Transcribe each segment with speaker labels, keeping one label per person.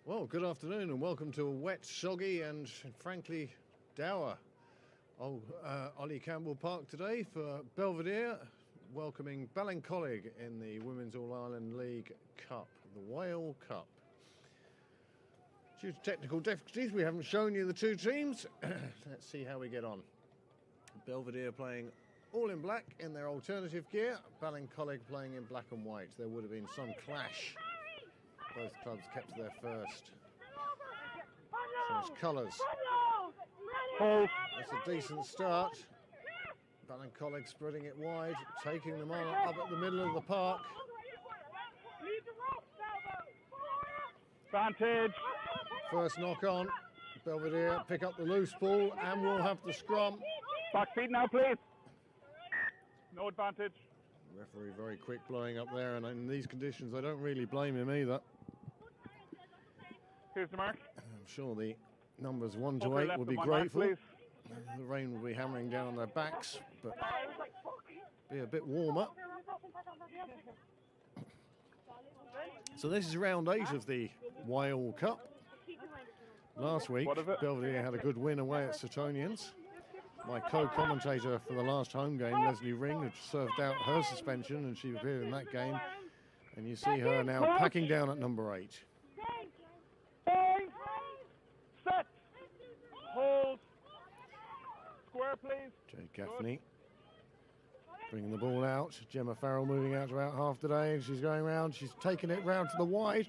Speaker 1: Well, good afternoon and welcome to a wet, soggy and frankly dour Ollie Campbell Park today for Belvedere, welcoming Ballincollig in the Women's All-Ireland League Cup, the Whale Cup. Due to technical difficulties, we haven't shown you the two teams. Let's see how we get on. Belvedere playing all in black in their alternative gear, Ballincollig playing in black and white. There would have been some clash. Both clubs kept their first. So it's colours. That's a decent start. Ballincollig spreading it wide, taking them on up at the middle of the park.
Speaker 2: Advantage.
Speaker 1: First knock on. Belvedere pick up the loose ball and we'll have the scrum.
Speaker 2: Back feet now, please. No advantage.
Speaker 1: Referee very quick blowing up there, and in these conditions I don't really blame him either.
Speaker 2: Here's the mark.
Speaker 1: I'm sure the numbers 1 to 8 will be grateful. The rain will be hammering down on their backs, but be a bit warmer. So this is round 8 of the Whale Cup. Last week, Belvedere had a good win away at Suttonians. My co-commentator for the last home game, Leslie Ring, had served out her suspension and she appeared in that game. And you see her now packing down at number 8.
Speaker 2: Set. Hold. Square, please.
Speaker 1: Jay Gaffney bringing the ball out. Gemma Farrell moving out to about half today. She's going round. She's taking it round to the wide.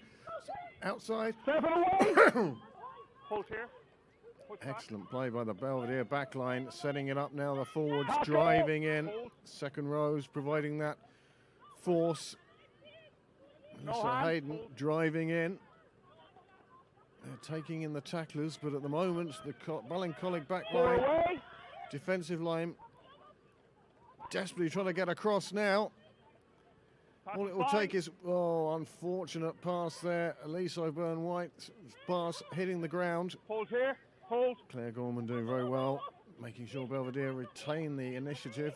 Speaker 1: Outside.
Speaker 2: Hold here.
Speaker 1: Excellent play by the Belvedere backline, setting it up now. The forwards driving in. Second rows providing that force. Mr. Hayden driving in. They're taking in the tacklers, but at the moment, the Ballincollig backline, defensive line, desperately trying to get across now. All it will take is, unfortunate pass there. Elise O'Byrne-White's pass hitting the ground.
Speaker 2: Hold here. Hold.
Speaker 1: Claire Gorman doing very well, making sure Belvedere retain the initiative.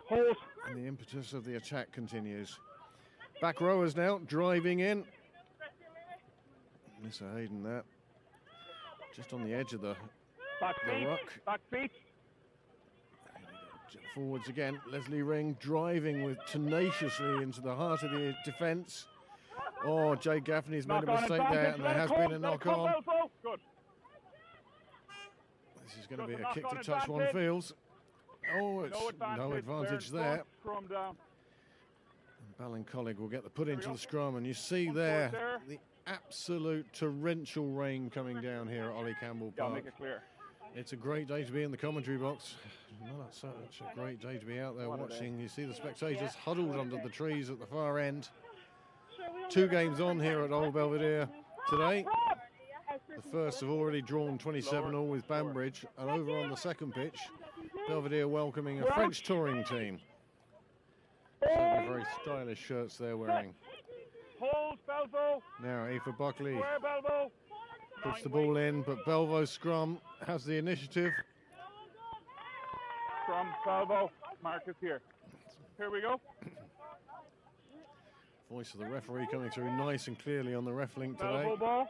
Speaker 2: Hold.
Speaker 1: And the impetus of the attack continues. Back rowers now, driving in. Mr. Hayden there, just on the edge of the ruck.
Speaker 2: Back feet.
Speaker 1: Forwards again, Leslie Ring driving with tenaciously into the heart of the defence. Oh, Jay Gaffney's made a mistake there, and there has been a knock on.
Speaker 2: Good.
Speaker 1: This is going to be a kick to touch one feels. Oh, it's no advantage there.
Speaker 2: Scrum down.
Speaker 1: Ballincollig will get the put into the scrum, and you see there the absolute torrential rain coming down here at Ollie Campbell Park.
Speaker 2: Make it clear.
Speaker 1: It's a great day to be in the commentary box. Not such a great day to be out there watching. You see the spectators huddled under the trees at the far end. 2 games on here at Old Belvedere today. The first have already drawn 27-all with Banbridge, and over on the second pitch, Belvedere welcoming a French touring team. Certainly very stylish shirts they're wearing.
Speaker 2: Hold, Belvo.
Speaker 1: Now Aoife Buckley
Speaker 2: Square, Belvo.
Speaker 1: puts the ball in, but Belvo scrum has the initiative.
Speaker 2: Scrum, Belvo. Marcus here. Here we go.
Speaker 1: Voice of the referee coming through nice and clearly on the ref link today.
Speaker 2: Belvo ball.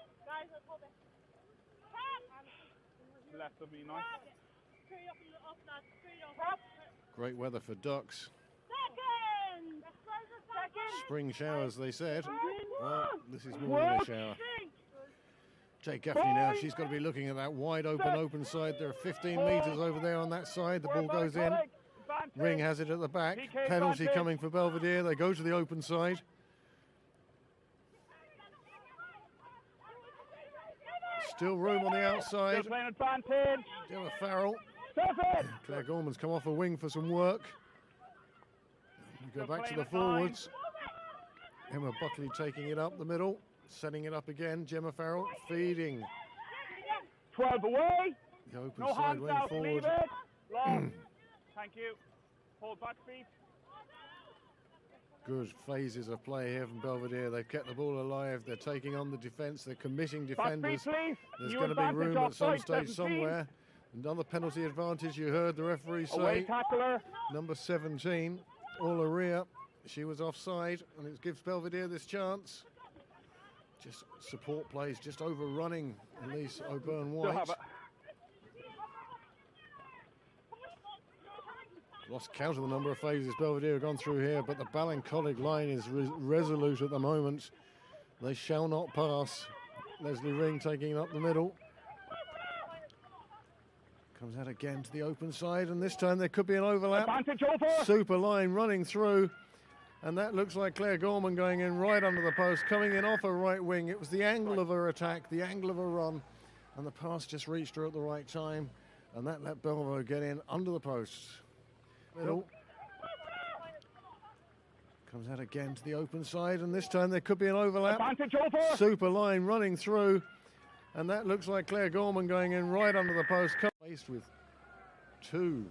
Speaker 2: Left of me, nice.
Speaker 1: Great weather for ducks. Spring showers, they said. Well, this is more than a shower. Jay Gaffney now, she's got to be looking at that wide open side. There are 15 metres over there on that side. The ball goes in. Ring has it at the back. Penalty coming for Belvedere. They go to the open side. Still room on the outside.
Speaker 2: Still playing advantage.
Speaker 1: Gemma Farrell. Claire Gorman's come off a wing for some work. We go back to the forwards. Emma Buckley taking it up the middle, setting it up again. Gemma Farrell feeding.
Speaker 2: 12 away.
Speaker 1: The open side went forward.
Speaker 2: Long. Thank you. Hold back feet.
Speaker 1: Good phases of play here from Belvedere. They've kept the ball alive. They're taking on the defence. They're committing defenders. There's going to be room at some stage somewhere. Another penalty advantage. You heard the referee say. Number 17, Olaria. She was offside, and it gives Belvedere this chance. Just support plays, just overrunning Elise
Speaker 2: Still
Speaker 1: O'Byrne-White.
Speaker 2: have it.
Speaker 1: Lost count of the number of phases Belvedere have gone through here, but the Ballincollig line is resolute at the moment. They shall not pass. Leslie Ring taking it up the middle. Comes out again to the open side, and this time there could be an overlap.
Speaker 2: Advantage over.
Speaker 1: Super line running through, and that looks like Claire Gorman going in right under the post, coming in off her right wing. It was the angle of her attack, the angle of her run, and the pass just reached her at the right time, and that let Belvo get in under the post. Middle. Comes out again to the open side, and this time there could be an overlap.
Speaker 2: Advantage over.
Speaker 1: Super line running through, and that looks like Claire Gorman going in right under the post. Faced with two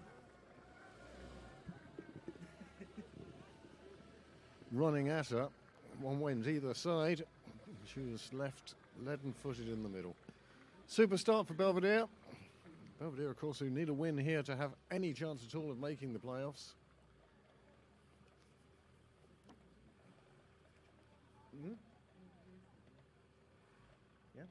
Speaker 1: running at her. One went either side. She was left leaden-footed in the middle. Super start for Belvedere. Belvedere, of course, who need a win here to have any chance at all of making the playoffs. Yeah.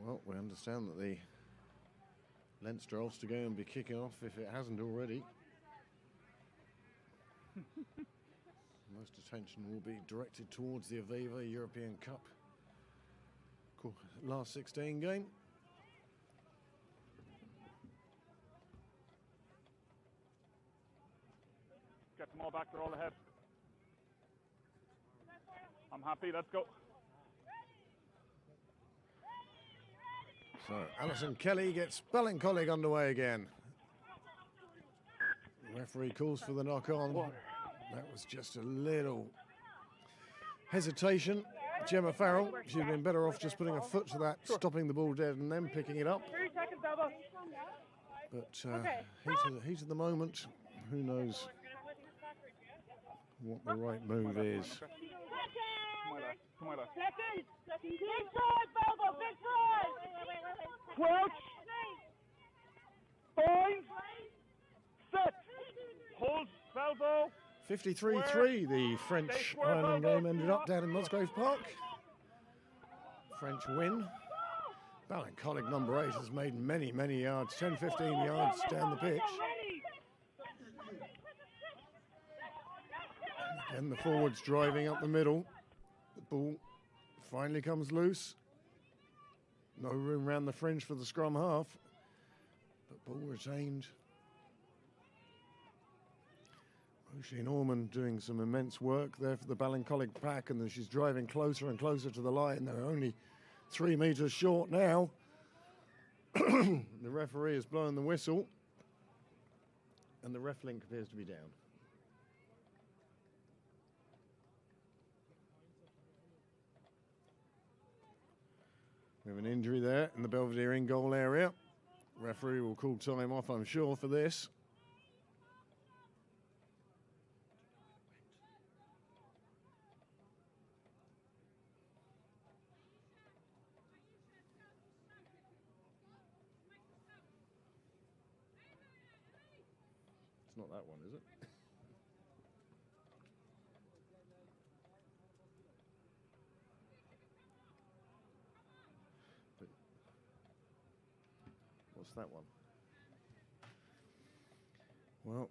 Speaker 1: Well, we understand that the Leinster Ulster game will be kicking off if it hasn't already. Most attention will be directed towards the Aviva European Cup last 16 game.
Speaker 2: Get them all back, they're all ahead. I'm happy, let's go.
Speaker 1: So Alison Kelly gets Ballincollig underway again. The referee calls for the knock-on. That was just a little hesitation. Gemma Farrell, she'd been better off just putting a foot to that, stopping the ball dead and then picking it up. But heat of the moment, who knows what the right move is.
Speaker 2: Come on, Crouch. Bind. Set. Hold. Valvo.
Speaker 1: 53-3, the French Ireland game ended up down in Musgrave Park. French win. Ballincollig number 8 has made many, many yards, 10, 15 yards down the pitch. And the forwards driving up the middle. The ball finally comes loose. No room round the fringe for the scrum half. But ball retained. Roisin Orman doing some immense work there for the Ballincollig pack, and then she's driving closer and closer to the line. They're only 3 metres short now. The referee is blowing the whistle, and the ref link appears to be down. We have an injury there in the Belvedere in goal area. Referee will call time off, I'm sure, for this. It's not that one, is it? What's that one? Well,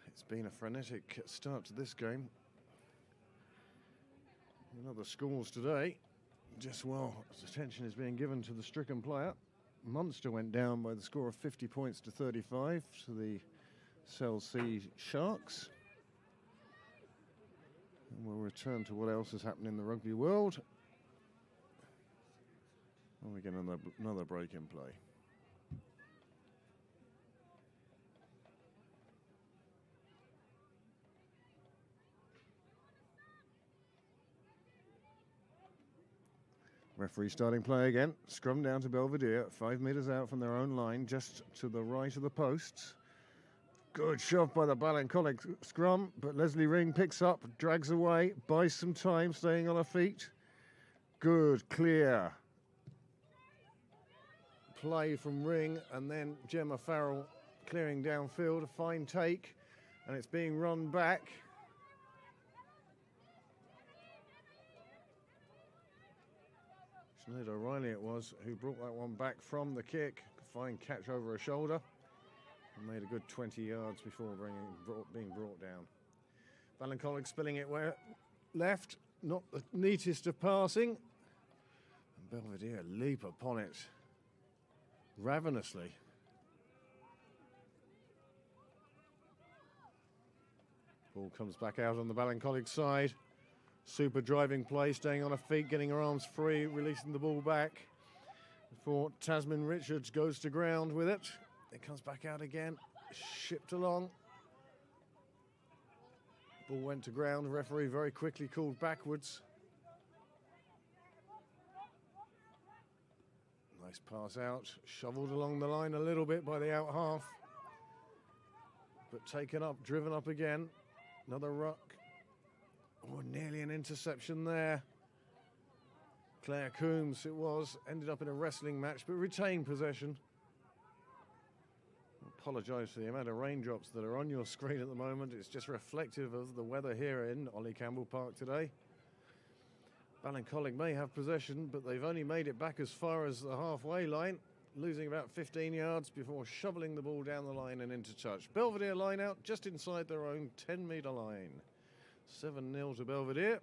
Speaker 1: it's been a frenetic start to this game. Another scores today. Just while attention is being given to the stricken player. Munster went down by the score of 50 points to 35 to the Cell C Sharks. And we'll return to what else has happened in the rugby world. And we get another break in play. Referee starting play again. Scrum down to Belvedere, 5 metres out from their own line, just to the right of the posts. Good shove by the Ballincollig scrum, but Leslie Ring picks up, drags away, buys some time, staying on her feet. Good, clear play from Ring, and then Gemma Farrell clearing downfield, a fine take, and it's being run back. Sinead O'Reilly it was who brought that one back from the kick. Fine catch over her shoulder and made a good 20 yards before being brought down. Ballincollig spilling it where left, not the neatest of passing. And Belvedere leap upon it ravenously. Ball comes back out on the Ballincollig side. Super driving play, staying on her feet, getting her arms free, releasing the ball back before Tasmin Richards goes to ground with it. It comes back out again, shipped along. Ball went to ground, referee very quickly called backwards. Nice pass out, shoveled along the line a little bit by the out half, but taken up, driven up again. Another ruck. Oh, nearly an interception there. Claire Coombs, it was, ended up in a wrestling match, but retained possession. I apologise for the amount of raindrops that are on your screen at the moment. It's just reflective of the weather here in Ollie Campbell Park today. Ballincollig may have possession, but they've only made it back as far as the halfway line, losing about 15 yards before shoveling the ball down the line and into touch. Belvedere line out just inside their own 10-metre line. 7-0 to Belvedere.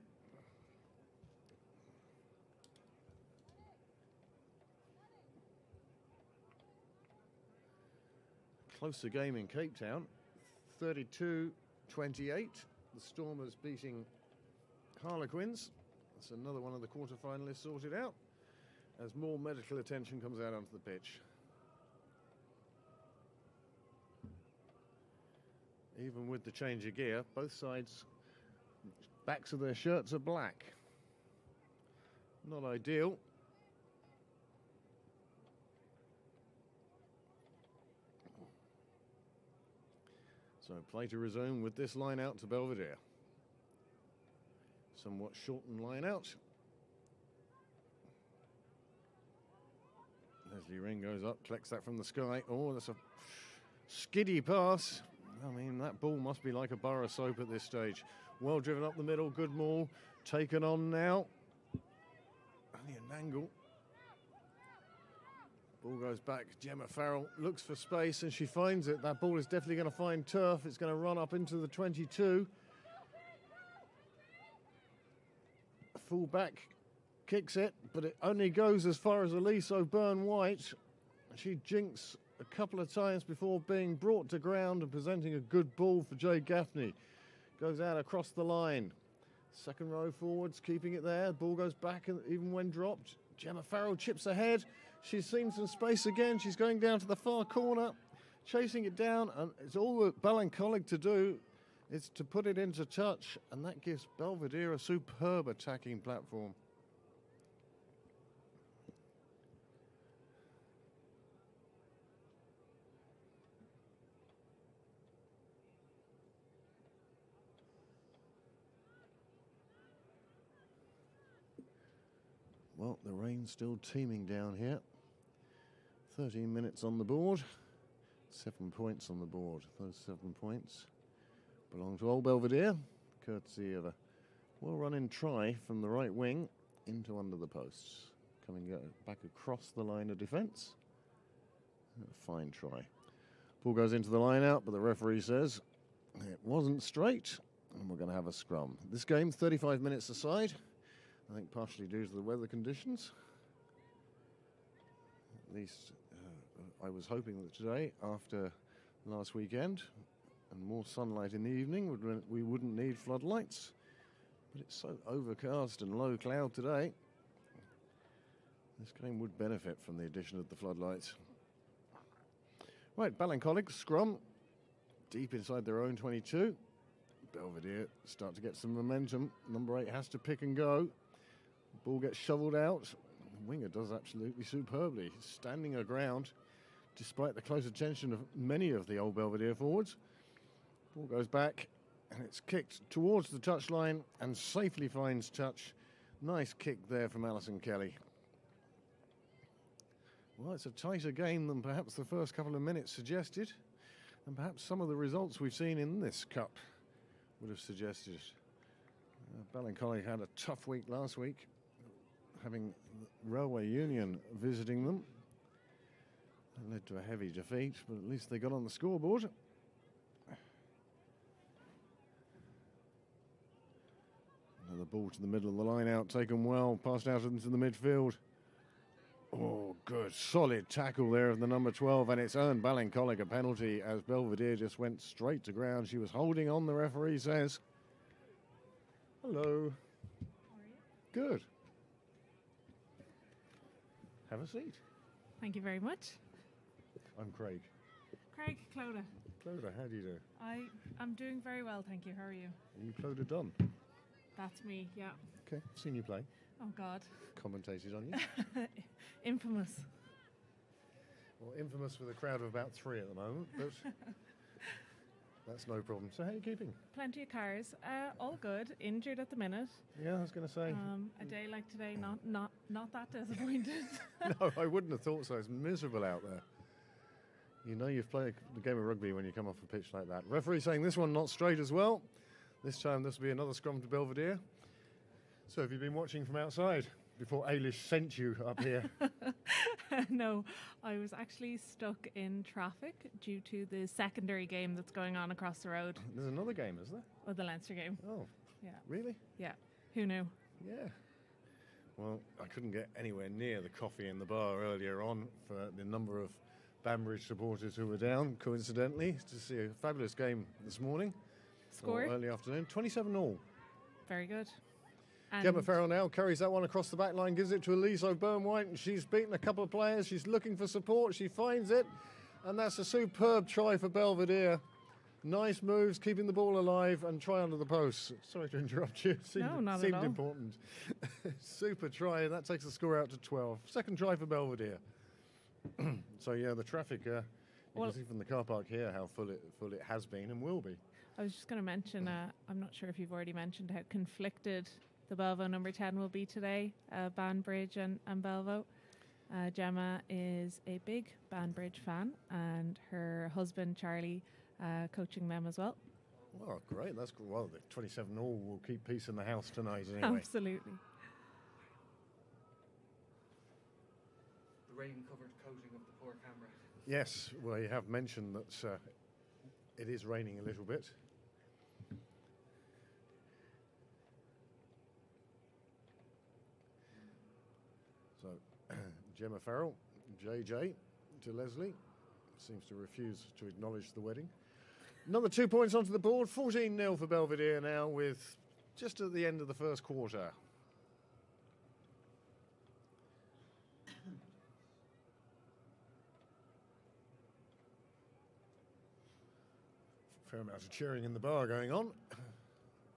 Speaker 1: Closer game in Cape Town, 32-28. The Stormers beating Harlequins. That's another one of the quarter-finalists sorted out as more medical attention comes out onto the pitch. Even with the change of gear, both sides' backs of their shirts are black. Not ideal. So play to resume with this line out to Belvedere. Somewhat shortened line out. Leslie Ring goes up, collects that from the sky. Oh, that's a skiddy pass. I mean, that ball must be like a bar of soap at this stage. Well driven up the middle, good maul. Taken on now. Only an angle. Ball goes back. Gemma Farrell looks for space and she finds it. That ball is definitely going to find turf. It's going to run up into the 22. Full back kicks it, but it only goes as far as Elise O'Byrne-White. She jinks a couple of times before being brought to ground and presenting a good ball for Jay Gaffney. Goes out across the line. Second row forwards, keeping it there. Ball goes back, and even when dropped, Gemma Farrell chips ahead. She's seen some space again. She's going down to the far corner, chasing it down, and it's all that Ballincollig to do is to put it into touch, and that gives Belvedere a superb attacking platform. Well, the rain's still teeming down here. 13 minutes on the board. 7 points on the board. Those 7 points belong to Old Belvedere, courtesy of a well-run-in try from the right wing into under the posts. Coming back across the line of defence. A fine try. Ball goes into the line out, but the referee says it wasn't straight, and we're going to have a scrum. This game, 35 minutes aside. I think partially due to the weather conditions. At least I was hoping that today, after last weekend, and more sunlight in the evening, we wouldn't need floodlights. But it's so overcast and low cloud today. This game would benefit from the addition of the floodlights. Right, Ballincollig, scrum, deep inside their own 22. Belvedere start to get some momentum. Number 8 has to pick and go. Ball gets shoveled out. Winger does absolutely superbly, standing her ground despite the close attention of many of the Old Belvedere forwards. Ball goes back and it's kicked towards the touchline and safely finds touch. Nice kick there from Alison Kelly. Well, it's a tighter game than perhaps the first couple of minutes suggested, and perhaps some of the results we've seen in this cup would have suggested. Ballincollig had a tough week last week, having Railway Union visiting them. That led to a heavy defeat, but at least they got on the scoreboard. Another ball to the middle of the line out, taken well, passed out into the midfield. Oh, good, solid tackle there of the number 12, and it's earned Ballincollig a penalty as Belvedere just went straight to ground. She was holding on, the referee says. Hello.
Speaker 3: How are you?
Speaker 1: Good. Have a seat.
Speaker 3: Thank you very much.
Speaker 1: I'm Craig.
Speaker 3: Craig, Clodagh.
Speaker 1: Clodagh, how do you do?
Speaker 3: I'm doing very well, thank you. How are you?
Speaker 1: Are you Clodagh Dunn?
Speaker 3: That's me, yeah.
Speaker 1: Okay, seen you play.
Speaker 3: Oh, God.
Speaker 1: Commentated on you.
Speaker 3: Infamous.
Speaker 1: Well, infamous with a crowd of about 3 at the moment, but that's no problem. So how are you keeping?
Speaker 3: Plenty of cars. All good. Injured at the minute.
Speaker 1: Yeah, I was going to say.
Speaker 3: A day like today, not that disappointed.
Speaker 1: No, I wouldn't have thought so. It's miserable out there. You know you've played the game of rugby when you come off a pitch like that. Referee saying this one not straight as well. This time this will be another scrum to Belvedere. So have you been watching from outside before Ailish sent you up here?
Speaker 3: No, I was actually stuck in traffic due to the secondary game that's going on across the road.
Speaker 1: There's another game, is there?
Speaker 3: Oh, the Leinster game.
Speaker 1: Oh,
Speaker 3: Yeah.
Speaker 1: really?
Speaker 3: Yeah. Who knew?
Speaker 1: Yeah. Well, I couldn't get anywhere near the coffee in the bar earlier on for the number of Banbridge supporters who were down, coincidentally, to see a fabulous game this morning.
Speaker 3: Score?
Speaker 1: Or early afternoon. 27-all.
Speaker 3: Very good.
Speaker 1: Gemma Farrell now carries that one across the back line, gives it to Elise O'Byrne-White, and she's beaten a couple of players. She's looking for support. She finds it, and that's a superb try for Belvedere. Nice moves, keeping the ball alive, and try under the post. Sorry to interrupt you.
Speaker 3: No, not at
Speaker 1: seemed
Speaker 3: all.
Speaker 1: important. Super try, and that takes the score out to 12. Second try for Belvedere. So, yeah, the traffic, you can see from the car park here how full it has been and will be.
Speaker 3: I was just going to mention, I'm not sure if you've already mentioned how conflicted the Belvo number 10 will be today, Banbridge and Belvo. Gemma is a big Banbridge fan, and her husband Charlie coaching them as well.
Speaker 1: Well, great. That's good. Well, the 27-all will keep peace in the house tonight anyway.
Speaker 3: Absolutely.
Speaker 4: The rain-covered coating of the poor camera.
Speaker 1: Yes, well, you have mentioned that it is raining a little bit. So, Gemma Farrell, JJ to Leslie, seems to refuse to acknowledge the wedding. Another 2 points onto the board, 14-0 for Belvedere now with just at the end of the first quarter. Fair amount of cheering in the bar going on.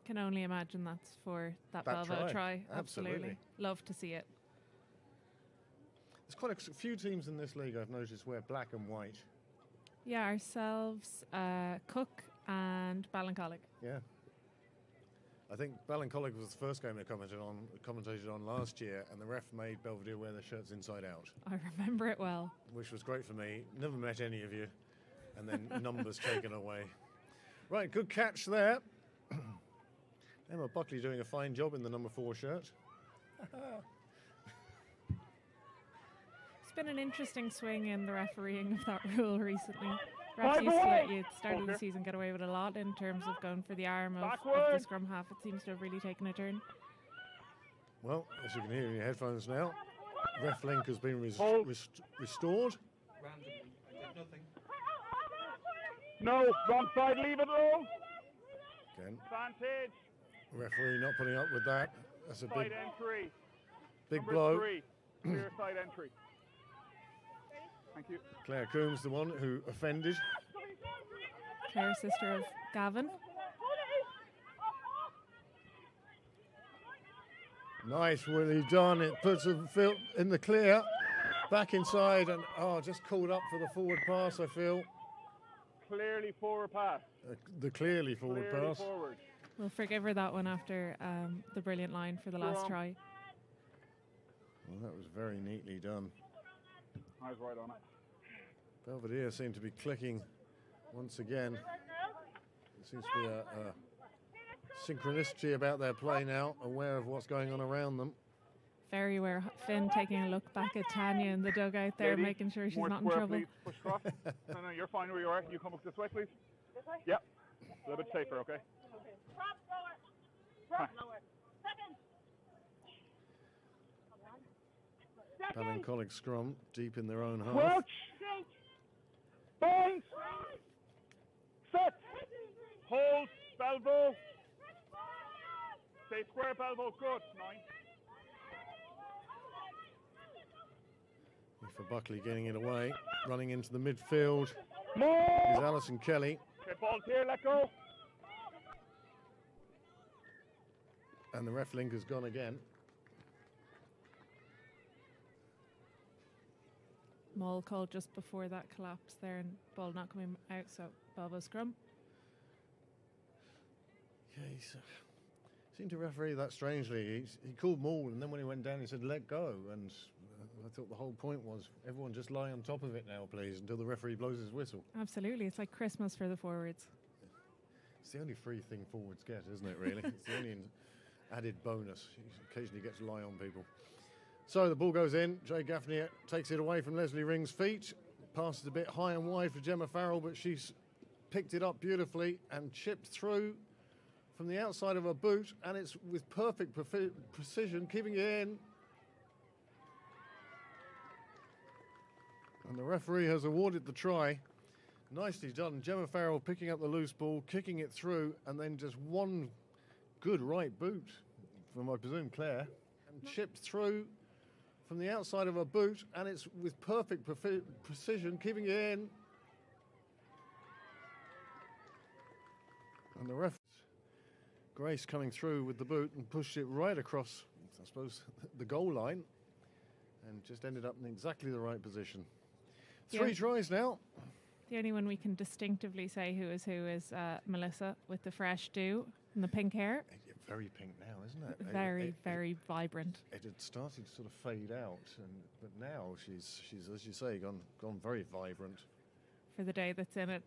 Speaker 3: Can only imagine that's for that Belvo try.
Speaker 1: Absolutely.
Speaker 3: Love to see it.
Speaker 1: There's quite a few teams in this league I've noticed wear black and white.
Speaker 3: Yeah, ourselves, Cook and Ballincollig.
Speaker 1: Yeah. I think Ballincollig was the first game they commentated on last year, and the ref made Belvedere wear their shirts inside out.
Speaker 3: I remember it well.
Speaker 1: Which was great for me. Never met any of you. And then numbers taken away. Right, good catch there. Emma Buckley doing a fine job in the number 4 shirt.
Speaker 3: It's been an interesting swing in the refereeing of that rule recently. Refs used to let you at the start of the season get away with a lot in terms of going for the arm of the scrum half. It seems to have really taken a turn.
Speaker 1: Well, as you can hear in your headphones now, ref link has been restored.
Speaker 4: Randomly, I did nothing.
Speaker 2: No, wrong side, leave it low.
Speaker 1: Again,
Speaker 2: Advantage.
Speaker 1: referee not putting up with that. That's a
Speaker 2: Side entry.
Speaker 1: big
Speaker 2: Number
Speaker 1: blow.
Speaker 2: 3. Clear side entry. Thank you.
Speaker 1: Claire Coombs, the one who offended.
Speaker 3: Claire, sister of Gavin.
Speaker 1: Nice, Willie done. It puts them in the clear. Back inside and, just called up for the forward pass, I feel.
Speaker 2: Clearly forward pass.
Speaker 1: The clearly forward
Speaker 2: Clearly
Speaker 1: pass.
Speaker 2: forward.
Speaker 3: We'll forgive her that one after the brilliant line for the last
Speaker 2: Scrum.
Speaker 3: try.
Speaker 1: Well, that was very neatly done.
Speaker 2: I was right on it.
Speaker 1: Belvedere seem to be clicking once again. There seems to be a synchronicity about their play now, aware of what's going on around them.
Speaker 3: Very aware. Finn taking a look back at Tanya in the dugout there,
Speaker 2: Lady,
Speaker 3: making sure she's
Speaker 2: more
Speaker 3: not in
Speaker 2: square,
Speaker 3: trouble.
Speaker 2: Please. Push across. No, you're fine where you are. You come up this way, please. This way? Yep. A little bit safer, okay?
Speaker 5: Drop lower. Drop lower. Second.
Speaker 1: Ballincollig scrum deep in their own half.
Speaker 2: Crouch. Bounce. Set. Hold. Belvo. Stay square, Belvo. Good. 9.
Speaker 1: For Buckley getting it away, running into the midfield
Speaker 2: More.
Speaker 1: is Alison Kelly.
Speaker 2: Okay, ball's here. Let go.
Speaker 1: And the ref link has gone again.
Speaker 3: Maul called just before that collapse there and ball not coming out, so Belvo scrum.
Speaker 1: Yeah, he seemed to referee that strangely. He called Maul, and then when he went down, he said, let go. And I thought the whole point was, everyone just lie on top of it now, please, until the referee blows his whistle.
Speaker 3: Absolutely. It's like Christmas for the forwards.
Speaker 1: It's the only free thing forwards get, isn't it, really? It's the only added bonus. You occasionally get to lie on people. So the ball goes in. Jay Gaffney takes it away from Leslie Ring's feet. Passes a bit high and wide for Gemma Farrell, but she's picked it up beautifully and chipped through from the outside of her boot, and it's with perfect precision, keeping it in. And the referee has awarded the try. Nicely done. Gemma Farrell picking up the loose ball, kicking it through, and then just one good right boot from, I presume, Claire, and chipped through from the outside of her boot, and it's with perfect precision, keeping it in. And the ref, Grace, coming through with the boot and pushed it right across, I suppose, the goal line, and just ended up in exactly the right position. 3 tries now.
Speaker 3: The only one we can distinctively say who is Melissa with the fresh dew and the pink hair.
Speaker 1: Very pink now, isn't it?
Speaker 3: Very vibrant.
Speaker 1: It had started to sort of fade out, but now she's as you say, gone very vibrant.
Speaker 3: For the day that's in it,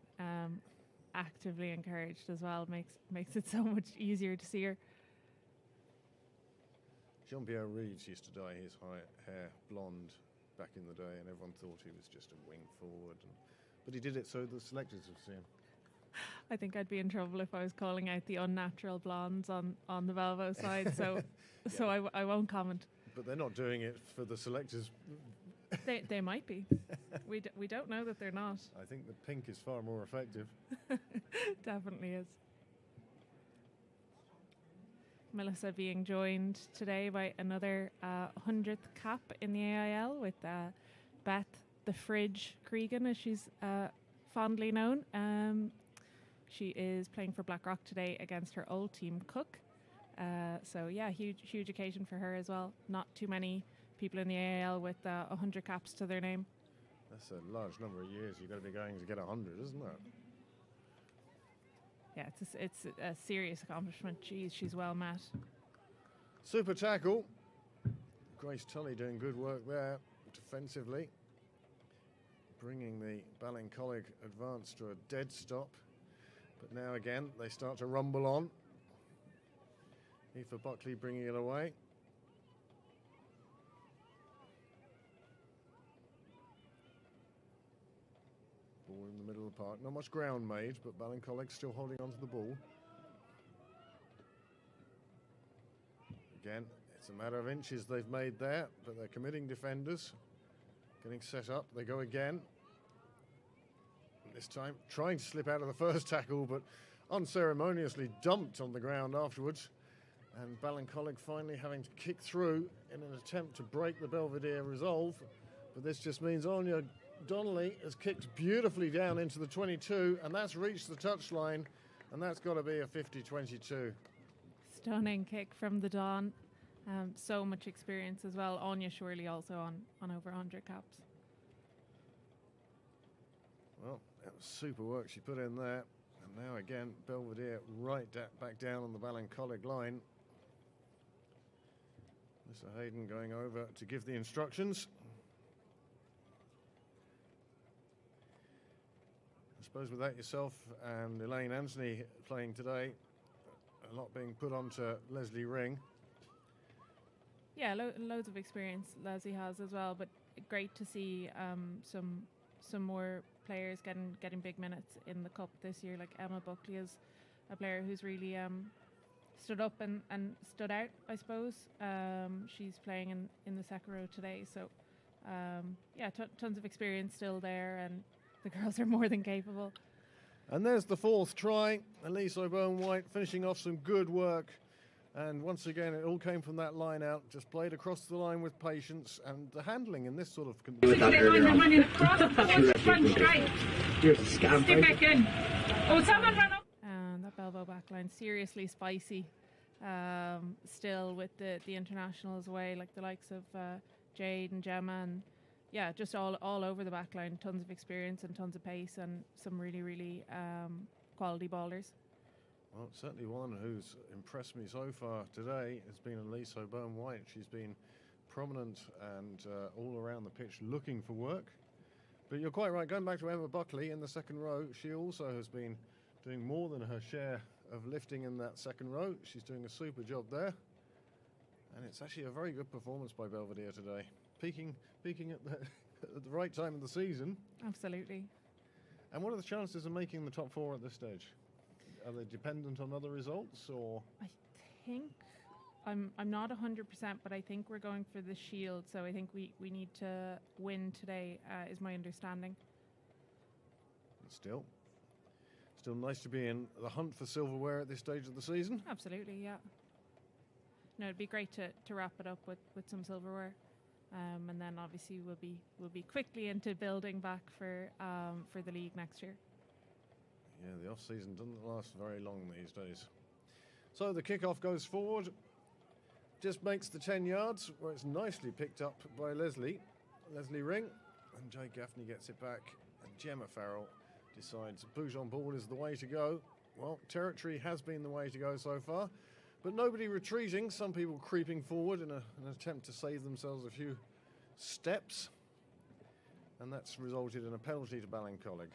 Speaker 3: actively encouraged as well. Makes it so much easier to see her.
Speaker 1: Jean-Pierre Reeves used to dye his hair blonde back in the day, and everyone thought he was just a wing forward. But he did it so the selectors would see him.
Speaker 3: I think I'd be in trouble if I was calling out the unnatural blondes on the Belvo side, so
Speaker 1: Yeah.
Speaker 3: so I won't comment.
Speaker 1: But they're not doing it for the selectors.
Speaker 3: They might be. We don't know that they're not.
Speaker 1: I think the pink is far more effective.
Speaker 3: Definitely is. Melissa being joined today by another 100th cap in the AIL with Beth the Fridge Cregan, as she's fondly known. She is playing for Blackrock today against her old team, Cook. So yeah, huge occasion for her as well. Not too many people in the AIL with 100 caps to their name.
Speaker 1: That's a large number of years you've got to be going to get 100, isn't it?
Speaker 3: Yeah, it's a serious accomplishment. Jeez, she's well met.
Speaker 1: Super tackle. Grace Tully doing good work there defensively, bringing the Ballincollig advance to a dead stop. But now again, they start to rumble on. Aoife Buckley bringing it away. Ball in the middle of the park. Not much ground made, but Ballincollig still holding on to the ball. Again, it's a matter of inches they've made there, but they're committing defenders. Getting set up, they go again. This time trying to slip out of the first tackle, but unceremoniously dumped on the ground afterwards. And Ballincollig finally having to kick through in an attempt to break the Belvedere resolve. But this just means Anya Donnelly has kicked beautifully down into the 22, and that's reached the touchline, and that's got to be a 50-22.
Speaker 3: Stunning kick from the Don. So much experience as well. Anya surely also on over 100 caps.
Speaker 1: Well, that was super work she put in there. And now again, Belvedere right back down on the Ballincollig line. Mr. Hayden going over to give the instructions. I suppose without yourself and Elaine Anthony playing today, a lot being put onto Leslie Ring.
Speaker 3: Yeah, loads of experience Leslie has as well, but great to see some more players getting big minutes in the cup this year. Like Emma Buckley is a player who's really stood up and stood out, I suppose. She's playing in the second row today, so tons of experience still there, and the girls are more than capable.
Speaker 1: And there's the fourth try. Elise O'Byrne-White finishing off some good work. And once again, it all came from that line out, just played across the line with patience, and the handling in this sort of...
Speaker 5: Step back in. Oh, someone run up.
Speaker 3: And that Belvo backline seriously spicy. Still with the internationals away, like the likes of Jade and Gemma, and yeah, just all over the backline. Tons of experience and tons of pace, and some really, really quality ballers.
Speaker 1: Well, certainly one who's impressed me so far today has been Elise O'Byrne-White. She's been prominent and all around the pitch looking for work. But you're quite right, going back to Emma Buckley in the second row, she also has been doing more than her share of lifting in that second row. She's doing a super job there. And it's actually a very good performance by Belvedere today. Peaking at the right time of the season.
Speaker 3: Absolutely.
Speaker 1: And what are the chances of making the top four at this stage? Are they dependent on other results, or?
Speaker 3: I think I'm not 100%, but I think we're going for the shield. So I think we need to win today, is my understanding.
Speaker 1: Still nice to be in the hunt for silverware at this stage of the season.
Speaker 3: Absolutely, yeah. No, it'd be great to wrap it up with some silverware, and then obviously we'll be quickly into building back for the league next year.
Speaker 1: Yeah, the off-season doesn't last very long these days. So the kickoff goes forward, just makes the 10 yards, where it's nicely picked up by Leslie Ring, and Jay Gaffney gets it back, and Gemma Farrell decides Bouge on ball is the way to go. Well, territory has been the way to go so far, but nobody retreating, some people creeping forward in an attempt to save themselves a few steps, and that's resulted in a penalty to Ballincollig.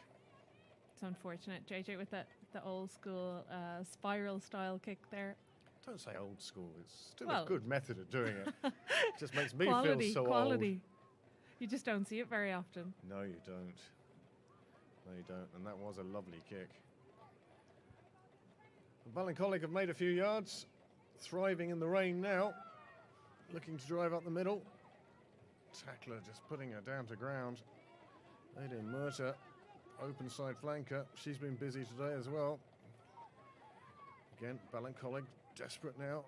Speaker 3: It's unfortunate, JJ, with the old school spiral style kick there.
Speaker 1: Don't say old school, it's still
Speaker 3: Well,
Speaker 1: a good method of doing it. Just makes me
Speaker 3: quality,
Speaker 1: feel so
Speaker 3: quality.
Speaker 1: old.
Speaker 3: You just don't see it very often.
Speaker 1: No, you don't. No, you don't. And that was a lovely kick. Ballincollig have made a few yards, thriving in the rain now, looking to drive up the middle. Tackler just putting her down to ground. Aileen Murta, open side flanker. She's been busy today as well. Again, Ballincollig desperate now.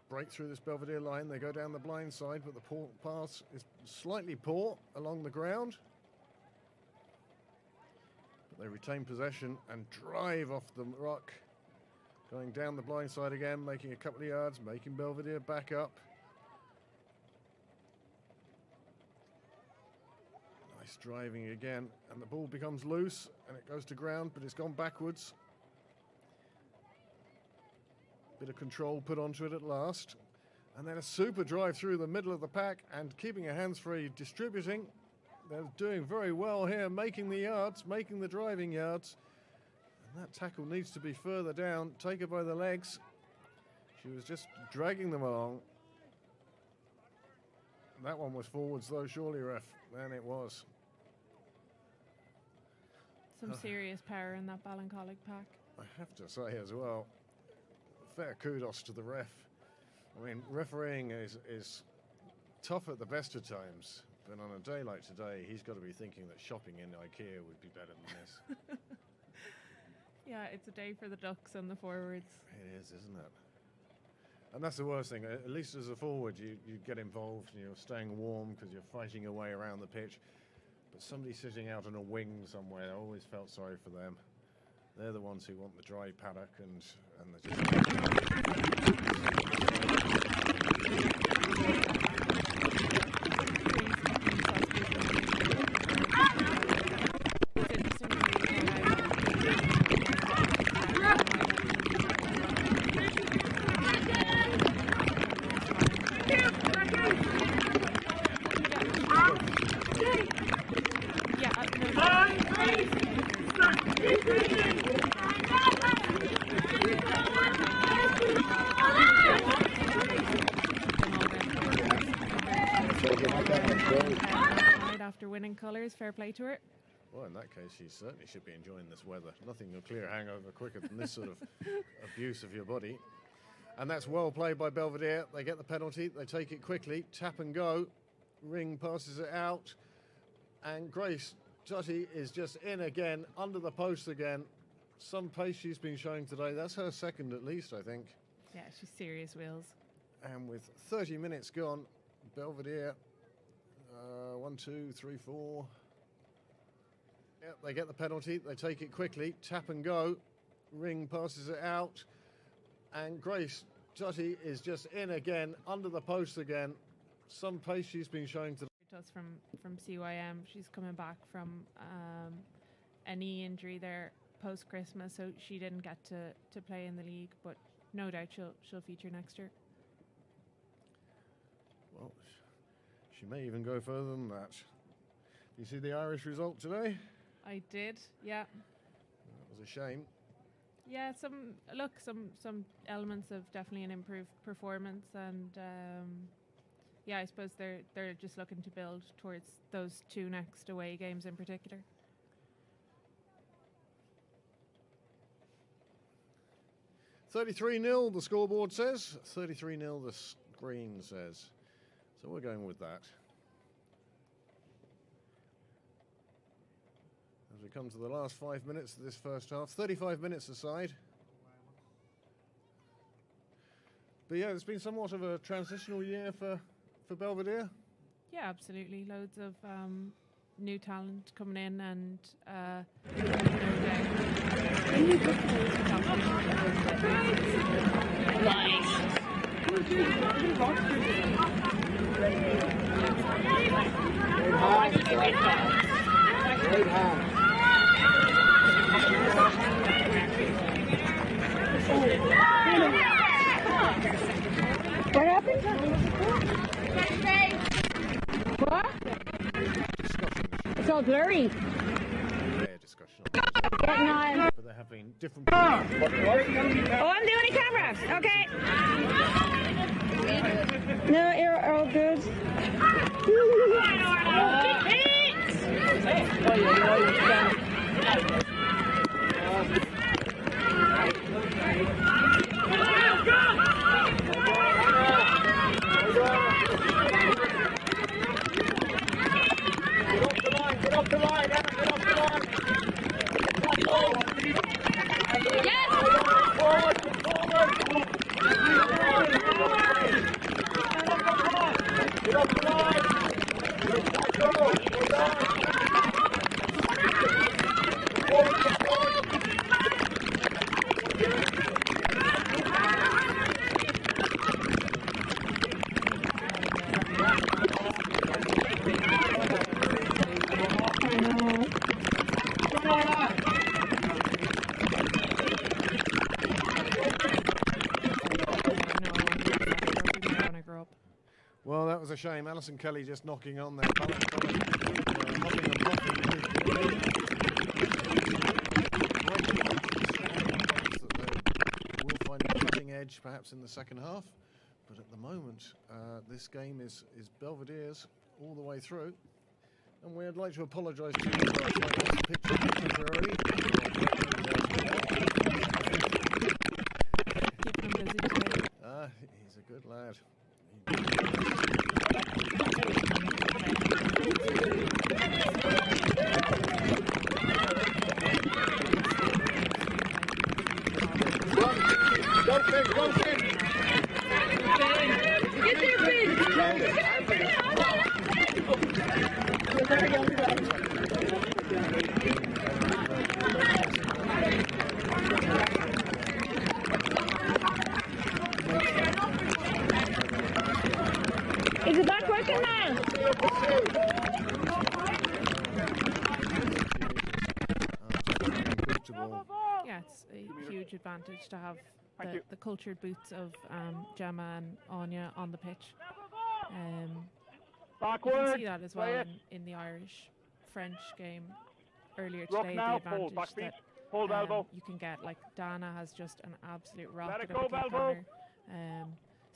Speaker 1: Break through this Belvedere line. They go down the blind side, but the pass is slightly poor along the ground. But they retain possession and drive off the ruck. Going down the blind side again, making a couple of yards, making Belvedere back up. Nice driving again, and the ball becomes loose, and it goes to ground, but it's gone backwards. Bit of control put onto it at last. And then a super drive through the middle of the pack and keeping her hands free, distributing. They're doing very well here, making the yards, making the driving yards. And that tackle needs to be further down. Take her by the legs. She was just dragging them along. That one was forwards though, surely, ref. And it was.
Speaker 3: Some serious power in that Ballincollig pack.
Speaker 1: I have to say as well, fair kudos to the ref. I mean, refereeing is tough at the best of times, but on a day like today, he's got to be thinking that shopping in IKEA would be better than this.
Speaker 3: Yeah, it's a day for the ducks and the forwards.
Speaker 1: It is, isn't it? And that's the worst thing. At least as a forward, you get involved and you're staying warm because you're fighting your way around the pitch. But somebody sitting out on a wing somewhere, I always felt sorry for them. They're the ones who want the dry paddock and
Speaker 3: after winning colours. Fair play to her.
Speaker 1: Well, in that case, she certainly should be enjoying this weather. Nothing will clear a hangover quicker than this sort of abuse of your body. And that's well played by Belvedere. They get the penalty. They take it quickly. Tap and go. Ring passes it out. And Grace Tutty is just in again, under the post again. Some pace she's been showing today. That's her second at least, I think.
Speaker 3: Yeah, she's serious wheels.
Speaker 1: And with 30 minutes gone, Belvedere, 1, 2, 3, 4. Yep, they get the penalty. They take it quickly. Tap and go. Ring passes it out. And Grace Tutty is just in again, under the post again. Some pace she's been showing today.
Speaker 3: Us from CYM. She's coming back from a knee injury there post-Christmas, so she didn't get to play in the league, but no doubt she'll feature next year.
Speaker 1: Well, she may even go further than that. You see the Irish result today?
Speaker 3: I did, yeah.
Speaker 1: That was a shame.
Speaker 3: Yeah, some elements of definitely an improved performance, and yeah, I suppose they're just looking to build towards those two next away games in particular.
Speaker 1: $33-0 the scoreboard says. 33-0 the screen says. So we're going with that. As we come to the last 5 minutes of this first half, 35 minutes aside. But yeah, it's been somewhat of a transitional year for Belvedere.
Speaker 3: Yeah, absolutely. Loads of new talent coming in, and
Speaker 5: What happened? What? It's all blurry.
Speaker 1: Discussion.
Speaker 5: Getting on.
Speaker 1: But there have been different.
Speaker 5: Oh, I'm doing a camera. Okay. No, you're all good.
Speaker 6: Get up the line, Emma, get up the line. Yes! Forward, forward. Get up the line.
Speaker 1: Well, that was a shame. Alison Kelly just knocking on there. Ballincollig, huffing and puffing. We'll find a cutting edge perhaps in the second half. But at the moment, this game is Belvedere's all the way through. And we'd like to apologise to you for our slightly off the pitch temporarily.
Speaker 3: Keep them busy today.
Speaker 1: He's a good lad.
Speaker 5: Is it back working now?
Speaker 3: Yeah, it's a huge advantage to have the cultured boots of Gemma and Anya on the pitch. You can see that as well in the Irish-French game earlier today.
Speaker 2: Now,
Speaker 3: the advantage
Speaker 2: back feet,
Speaker 3: that
Speaker 2: hold elbow.
Speaker 3: you can get, like Dana has just an absolute
Speaker 2: Let
Speaker 3: rocket
Speaker 2: it
Speaker 3: of a
Speaker 2: go,
Speaker 3: kick on
Speaker 2: Belvo.
Speaker 3: her.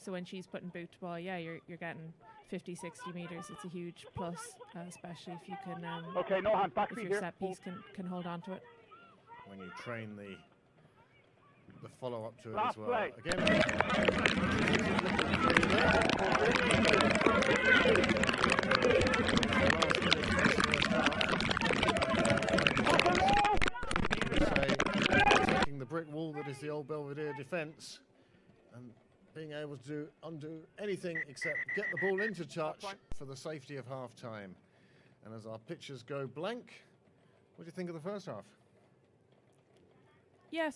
Speaker 3: So when she's putting boot to ball, you're getting 50, 60 metres. It's a huge plus, especially if you can.
Speaker 2: Okay, no hand, back
Speaker 3: if
Speaker 2: feet
Speaker 3: your
Speaker 2: here.
Speaker 3: set piece can hold on to it.
Speaker 1: When you train the follow-up to it
Speaker 2: Last
Speaker 1: as well.
Speaker 2: play.
Speaker 1: Again, taking the brick wall that is the Old Belvedere defence and being able to undo anything except get the ball into touch for the safety of half-time. And as our pitchers go blank, what do you think of the first half?
Speaker 3: Yeah,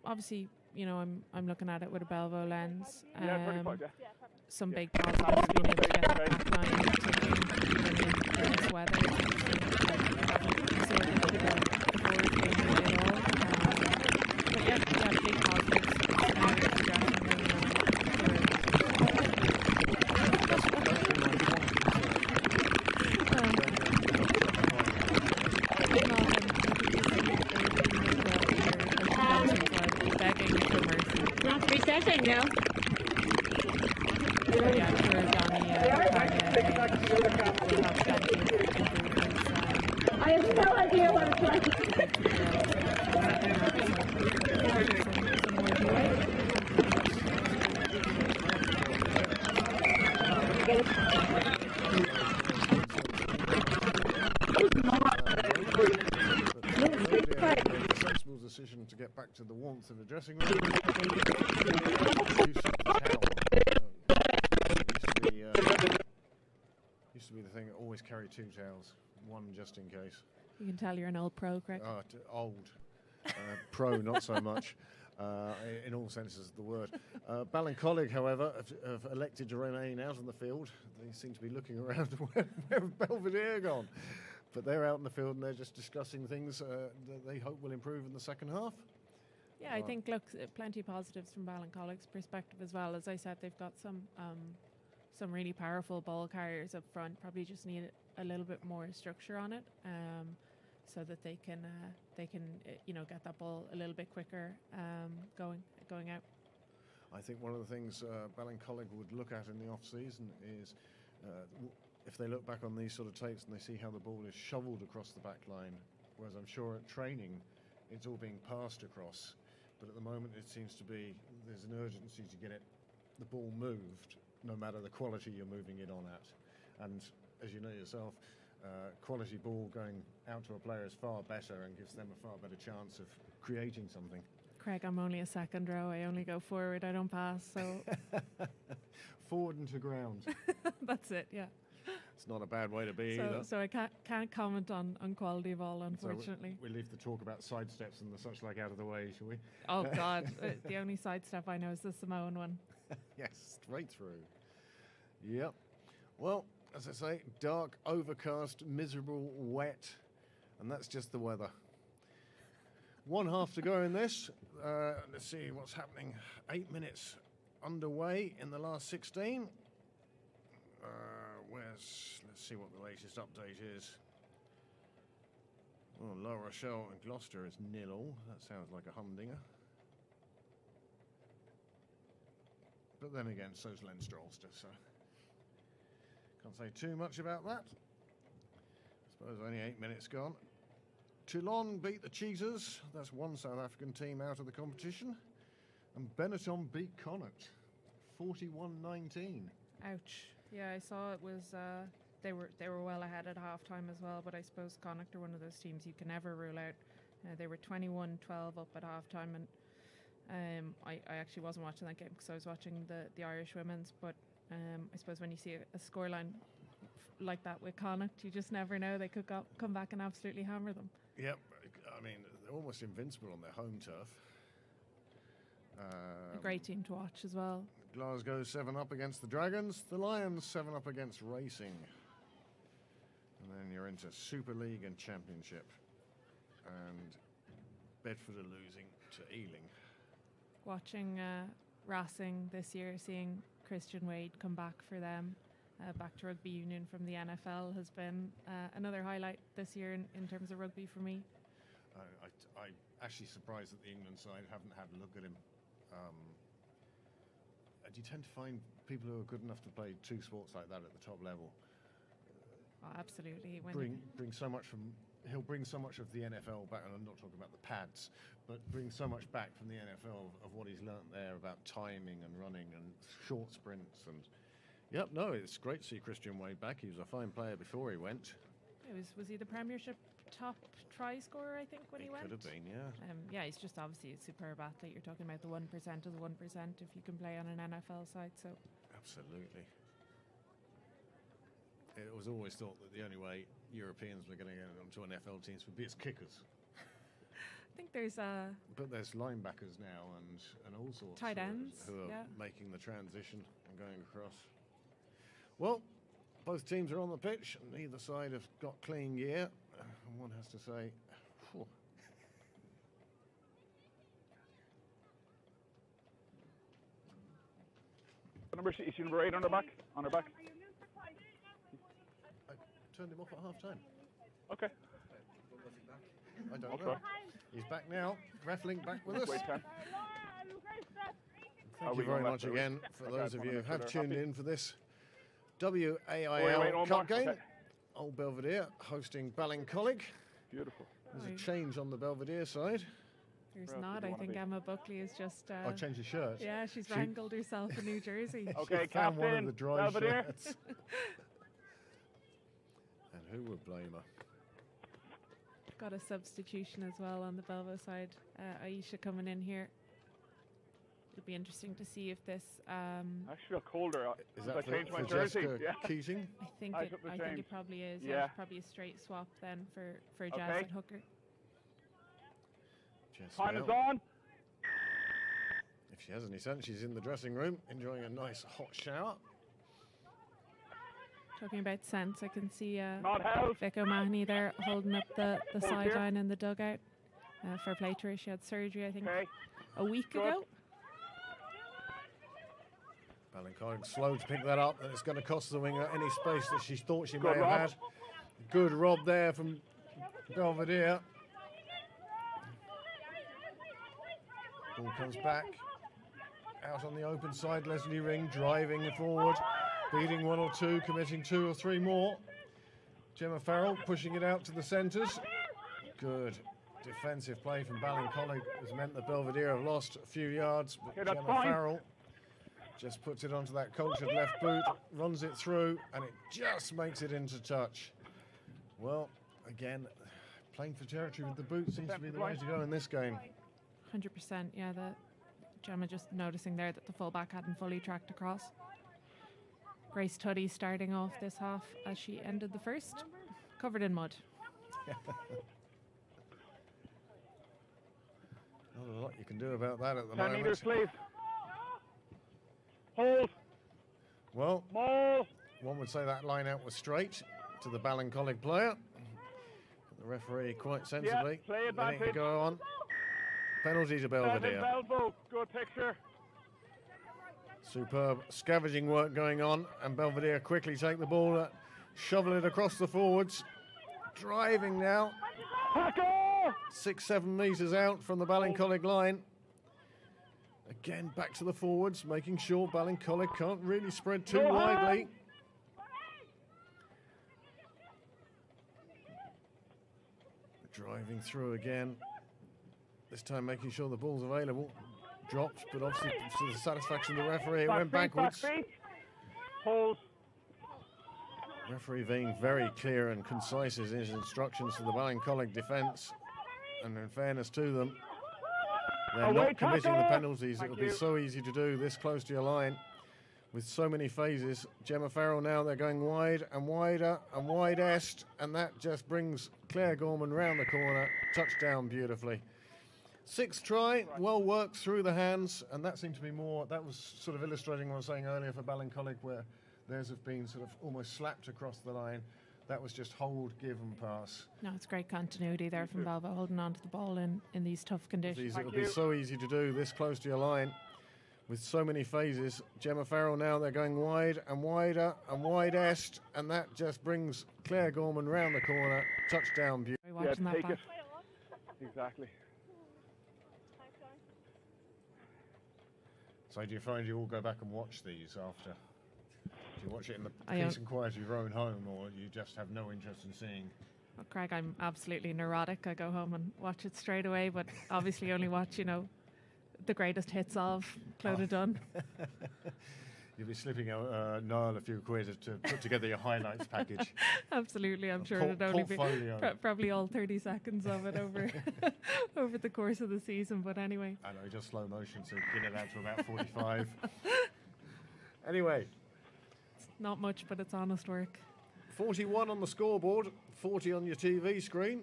Speaker 3: obviously, I'm looking at it with a Belvo lens.
Speaker 2: Yeah, 35, yeah.
Speaker 3: Some big balls, obviously being able to get the back line in this weather. It's interesting. I haven't seen a bit of the forward game really at all. But yeah, big positives.
Speaker 5: Resetting now.
Speaker 3: Yeah, for Johnny,
Speaker 5: I have no idea what it's like.
Speaker 1: Sensible decision to get back to the warmth of the dressing room. Used to be the thing, always carry 2 towels, one just in case.
Speaker 3: You can tell you're an old pro, Craig.
Speaker 1: Old. Pro, not so much, in all senses of the word. Ballincollig, however, have elected to remain out on the field. They seem to be looking around where have Belvedere gone? But they're out in the field and they're just discussing things that they hope will improve in the second half.
Speaker 3: Yeah, I think, look, plenty of positives from Ballincollig's perspective as well. As I said, they've got some really powerful ball carriers up front. Probably just need a little bit more structure on it, so that they can get that ball a little bit quicker going out.
Speaker 1: I think one of the things Ballincollig would look at in the off season is if they look back on these sort of tapes and they see how the ball is shoveled across the back line, whereas I'm sure at training it's all being passed across. But at the moment it seems to be there's an urgency to get the ball moved, no matter the quality you're moving it on at. And as you know yourself, quality ball going out to a player is far better and gives them a far better chance of creating something.
Speaker 3: Craig, I'm only a second row. I only go forward. I don't pass. So
Speaker 1: forward and to ground.
Speaker 3: That's it. Yeah.
Speaker 1: It's not a bad way to be either.
Speaker 3: So I can't comment on quality of all, unfortunately.
Speaker 1: So we leave the talk about sidesteps and the such like out of the way, shall we?
Speaker 3: Oh God, the only sidestep I know is the Samoan one.
Speaker 1: Yes, straight through. Yep. Well, as I say, dark, overcast, miserable, wet, and that's just the weather. 1 half to go in this. Let's see what's happening. 8 minutes underway in the last 16. Let's see what the latest update is. Oh, La Rochelle and Gloucester is 0-0. That sounds like a humdinger. But then again, so's Leinster Ulster, so can't say too much about that. I suppose only 8 minutes gone. Toulon beat the Cheetahs. That's one South African team out of the competition. And Benetton beat Connacht, 41-19.
Speaker 3: Ouch. Yeah, I saw it was they were well ahead at halftime as well, but I suppose Connacht are one of those teams you can never rule out. They were 21-12 up at halftime, and I actually wasn't watching that game because I was watching the Irish women's, but I suppose when you see a scoreline like that with Connacht, you just never know. They could come back and absolutely hammer them.
Speaker 1: Yep, I mean, they're almost invincible on their home turf.
Speaker 3: A great team to watch as well.
Speaker 1: Glasgow 7 up against the Dragons. The Lions 7 up against Racing. And then you're into Super League and Championship. And Bedford are losing to Ealing.
Speaker 3: Watching Racing this year, seeing Christian Wade come back for them, back to rugby union from the NFL, has been another highlight this year in terms of rugby for me. I'm actually surprised that the England side haven't had a look at him.
Speaker 1: you tend to find people who are good enough to play two sports like that at the top level.
Speaker 3: Oh, absolutely.
Speaker 1: Bring so much from. He'll bring so much of the NFL back, and I'm not talking about the pads, but bring so much back from the NFL of what he's learnt there about timing and running and short sprints. And yep, no, it's great to see Christian Wade back. He was a fine player before he went.
Speaker 3: Was he the Premiership top try scorer, I think, when he went?
Speaker 1: Could have been, yeah.
Speaker 3: Yeah, he's just obviously a superb athlete. You're talking about the 1% of the 1% if you can play on an NFL side. So
Speaker 1: Absolutely. It was always thought that the only way Europeans were going to get onto NFL teams would be as kickers.
Speaker 3: I think there's
Speaker 1: But there's linebackers now and all sorts
Speaker 3: tight ends
Speaker 1: who are making the transition and going across. Well, both teams are on the pitch, and either side have got clean gear. And one has to say, phew.
Speaker 2: Is she number 8 on her back? On her back?
Speaker 1: I turned him off at half time.
Speaker 2: Okay.
Speaker 1: I don't
Speaker 2: Okay.
Speaker 1: know. He's back now. Refling back with us.
Speaker 2: Wait 10.
Speaker 1: Thank you very much again for those of you who have tuned in for this WAIL
Speaker 2: on
Speaker 1: Cup
Speaker 2: back.
Speaker 1: game.
Speaker 2: Okay.
Speaker 1: Old Belvedere hosting Ballincollig.
Speaker 2: Beautiful.
Speaker 1: There's a change on the Belvedere side.
Speaker 3: There's
Speaker 2: Where else
Speaker 3: not.
Speaker 2: did you
Speaker 3: I
Speaker 2: wanna
Speaker 3: think
Speaker 2: be?
Speaker 3: Emma Buckley is just.
Speaker 1: I changed the shirt.
Speaker 3: Yeah, she's
Speaker 1: She-
Speaker 3: wrangled herself in New Jersey.
Speaker 2: Okay,
Speaker 1: She found one of
Speaker 2: captain,
Speaker 1: the dry
Speaker 2: Belvedere.
Speaker 1: shirts. And who would blame her?
Speaker 3: Got a substitution as well on the Belvo side. Aisha coming in here. It'll be interesting to see if this.
Speaker 2: I actually feel colder.
Speaker 1: Is
Speaker 2: I
Speaker 1: that
Speaker 2: changed my
Speaker 1: for
Speaker 2: jersey.
Speaker 1: Jessica
Speaker 2: Yeah.
Speaker 1: Keating?
Speaker 3: I think
Speaker 2: I
Speaker 3: it.
Speaker 2: took the
Speaker 3: I think
Speaker 2: change.
Speaker 3: it probably is.
Speaker 2: Yeah.
Speaker 3: It's probably a straight swap then for Jazz
Speaker 2: Okay.
Speaker 3: at hooker.
Speaker 1: Jess
Speaker 2: Time is
Speaker 1: Bell.
Speaker 2: on.
Speaker 1: If she has any sense, she's in the dressing room enjoying a nice hot shower.
Speaker 3: Talking about sense, I can see
Speaker 2: Not held.
Speaker 3: Vic O'Mahony there holding up the
Speaker 2: here.
Speaker 3: sideline in the dugout. Fair play to her. She had surgery, I think,
Speaker 2: Okay.
Speaker 3: a week
Speaker 2: Good.
Speaker 3: ago.
Speaker 1: Ballincollig slow to pick that up, and it's going to cost the winger any space that she thought she may
Speaker 2: Good
Speaker 1: have
Speaker 2: rob.
Speaker 1: had. Good rob there from Belvedere. Ball comes back. Out on the open side, Leslie Ring driving forward, beating one or two, committing 2 or 3 more. Gemma Farrell pushing it out to the centres. Good defensive play from Ballincollig has meant that Belvedere have lost a few yards, but
Speaker 2: Okay, that's
Speaker 1: Gemma
Speaker 2: fine.
Speaker 1: Farrell just puts it onto that cultured left boot, runs it through, and it just makes it into touch. Well, again, playing for territory with the boot seems to be the way to go in this game.
Speaker 3: 100%. Yeah, the Gemma just noticing there that the fullback hadn't fully tracked across. Grace Tuddy starting off this half as she ended the first, covered in mud.
Speaker 1: Not a lot you can do about that at the
Speaker 2: 10 meters,
Speaker 1: moment.
Speaker 2: please. Hold.
Speaker 1: Well,
Speaker 2: Maul.
Speaker 1: one would say that line out was straight to the Ballincollig player. The referee quite sensibly
Speaker 2: play
Speaker 1: letting it
Speaker 2: advantage.
Speaker 1: go on. Penalty to
Speaker 2: 7
Speaker 1: Belvedere.
Speaker 2: Belvo. Good picture.
Speaker 1: Superb scavenging work going on, and Belvedere quickly take the ball, shovel it across the forwards. Driving now,
Speaker 2: Tackle.
Speaker 1: 6-7 metres out from the Ballincollig line. Again, back to the forwards, making sure Ballincollig can't really spread too
Speaker 2: No
Speaker 1: widely.
Speaker 2: hand.
Speaker 1: Driving through again. This time making sure the ball's available. Dropped, but obviously to the satisfaction of the referee, it went backwards.
Speaker 2: Back feet. Hold.
Speaker 1: Referee being very clear and concise in his instructions to the Ballincollig defence. And in fairness to them, they're
Speaker 2: Away
Speaker 1: not committing the
Speaker 2: tackle.
Speaker 1: penalties.
Speaker 2: Thank
Speaker 1: It would be
Speaker 2: you.
Speaker 1: so easy to do this close to your line with so many phases. Gemma Farrell now, they're going wide and wider and widest, and that just brings Claire Gorman round the corner. Touchdown beautifully. 6th try, well worked through the hands, and that seemed to be more, that was sort of illustrating what I was saying earlier for Ballincollig, where theirs have been sort of almost slapped across the line. That was just hold, give and pass.
Speaker 3: No, it's great continuity there from Belvo, holding on to the ball in these tough conditions.
Speaker 1: It would be so easy to do this close to your line with so many phases. Gemma Farrell now, they're going wide and wider and widest, and that just brings Claire Gorman round the corner. Touchdown beauty.
Speaker 3: Watching that
Speaker 2: take
Speaker 3: back.
Speaker 2: it. Exactly.
Speaker 1: So do you find you all go back and watch these after? Do you watch it in the
Speaker 3: I
Speaker 1: peace and quiet of your own home, or you just have no interest in seeing?
Speaker 3: Well, Craig, I'm absolutely neurotic. I go home and watch it straight away, but obviously only watch, the greatest hits of Clodagh Dunn.
Speaker 1: You'll be slipping Niall a few quid to put together your highlights package.
Speaker 3: Absolutely, I'm sure it'd only be
Speaker 1: portfolio.
Speaker 3: probably all 30 seconds of it over over the course of the season. But anyway,
Speaker 1: I know, just slow motion, so get it out to about 45. Anyway,
Speaker 3: it's not much, but it's honest work.
Speaker 1: 41 on the scoreboard, 40 on your TV screen.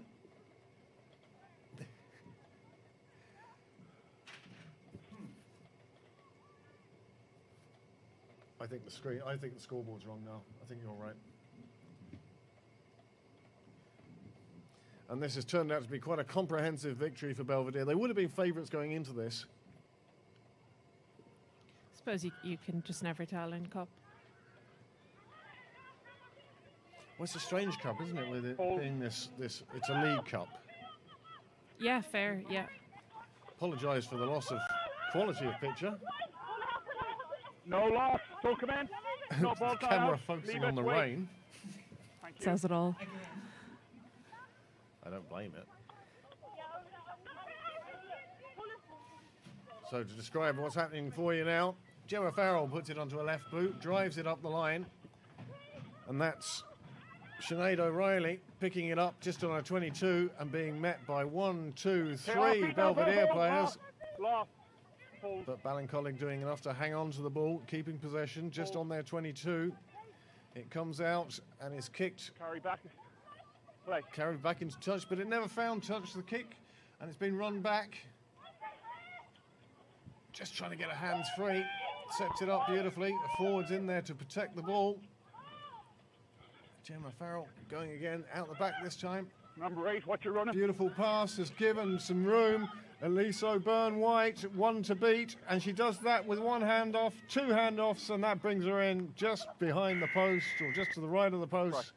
Speaker 1: I think the scoreboard's wrong now. I think you're right. And this has turned out to be quite a comprehensive victory for Belvedere. They would have been favourites going into this.
Speaker 3: I suppose you can just never tell in cup.
Speaker 1: Well, it's a strange cup, isn't it, with it being this it's a league cup.
Speaker 3: Yeah, fair, yeah.
Speaker 1: Apologise for the loss of quality of picture.
Speaker 2: No loss. Don't come in. No ball
Speaker 1: The camera focusing on the rain.
Speaker 2: Thank you.
Speaker 3: Says it all.
Speaker 1: I don't blame it. So to describe what's happening for you now, Gemma Farrell puts it onto a left boot, drives it up the line, and that's Sinead O'Reilly picking it up just on a 22 and being met by 1, 2, 3 Belvedere players.
Speaker 2: Lost.
Speaker 1: But Ballincollig doing enough to hang on to the ball, keeping possession just on their 22. It comes out and is kicked.
Speaker 2: Carry back. Play.
Speaker 1: Carried back into touch, but it never found touch, the kick, and it's been run back. Just trying to get her hands free. Sets it up beautifully. The forward's in there to protect the ball. Gemma Farrell going again, out the back this time.
Speaker 2: Number 8, what you running?
Speaker 1: Beautiful pass, has given some room. Elise O'Byrne-White, one to beat, and she does that with one hand off, 2 handoffs, and that brings her in just behind the post, or just to the right of the post. Right.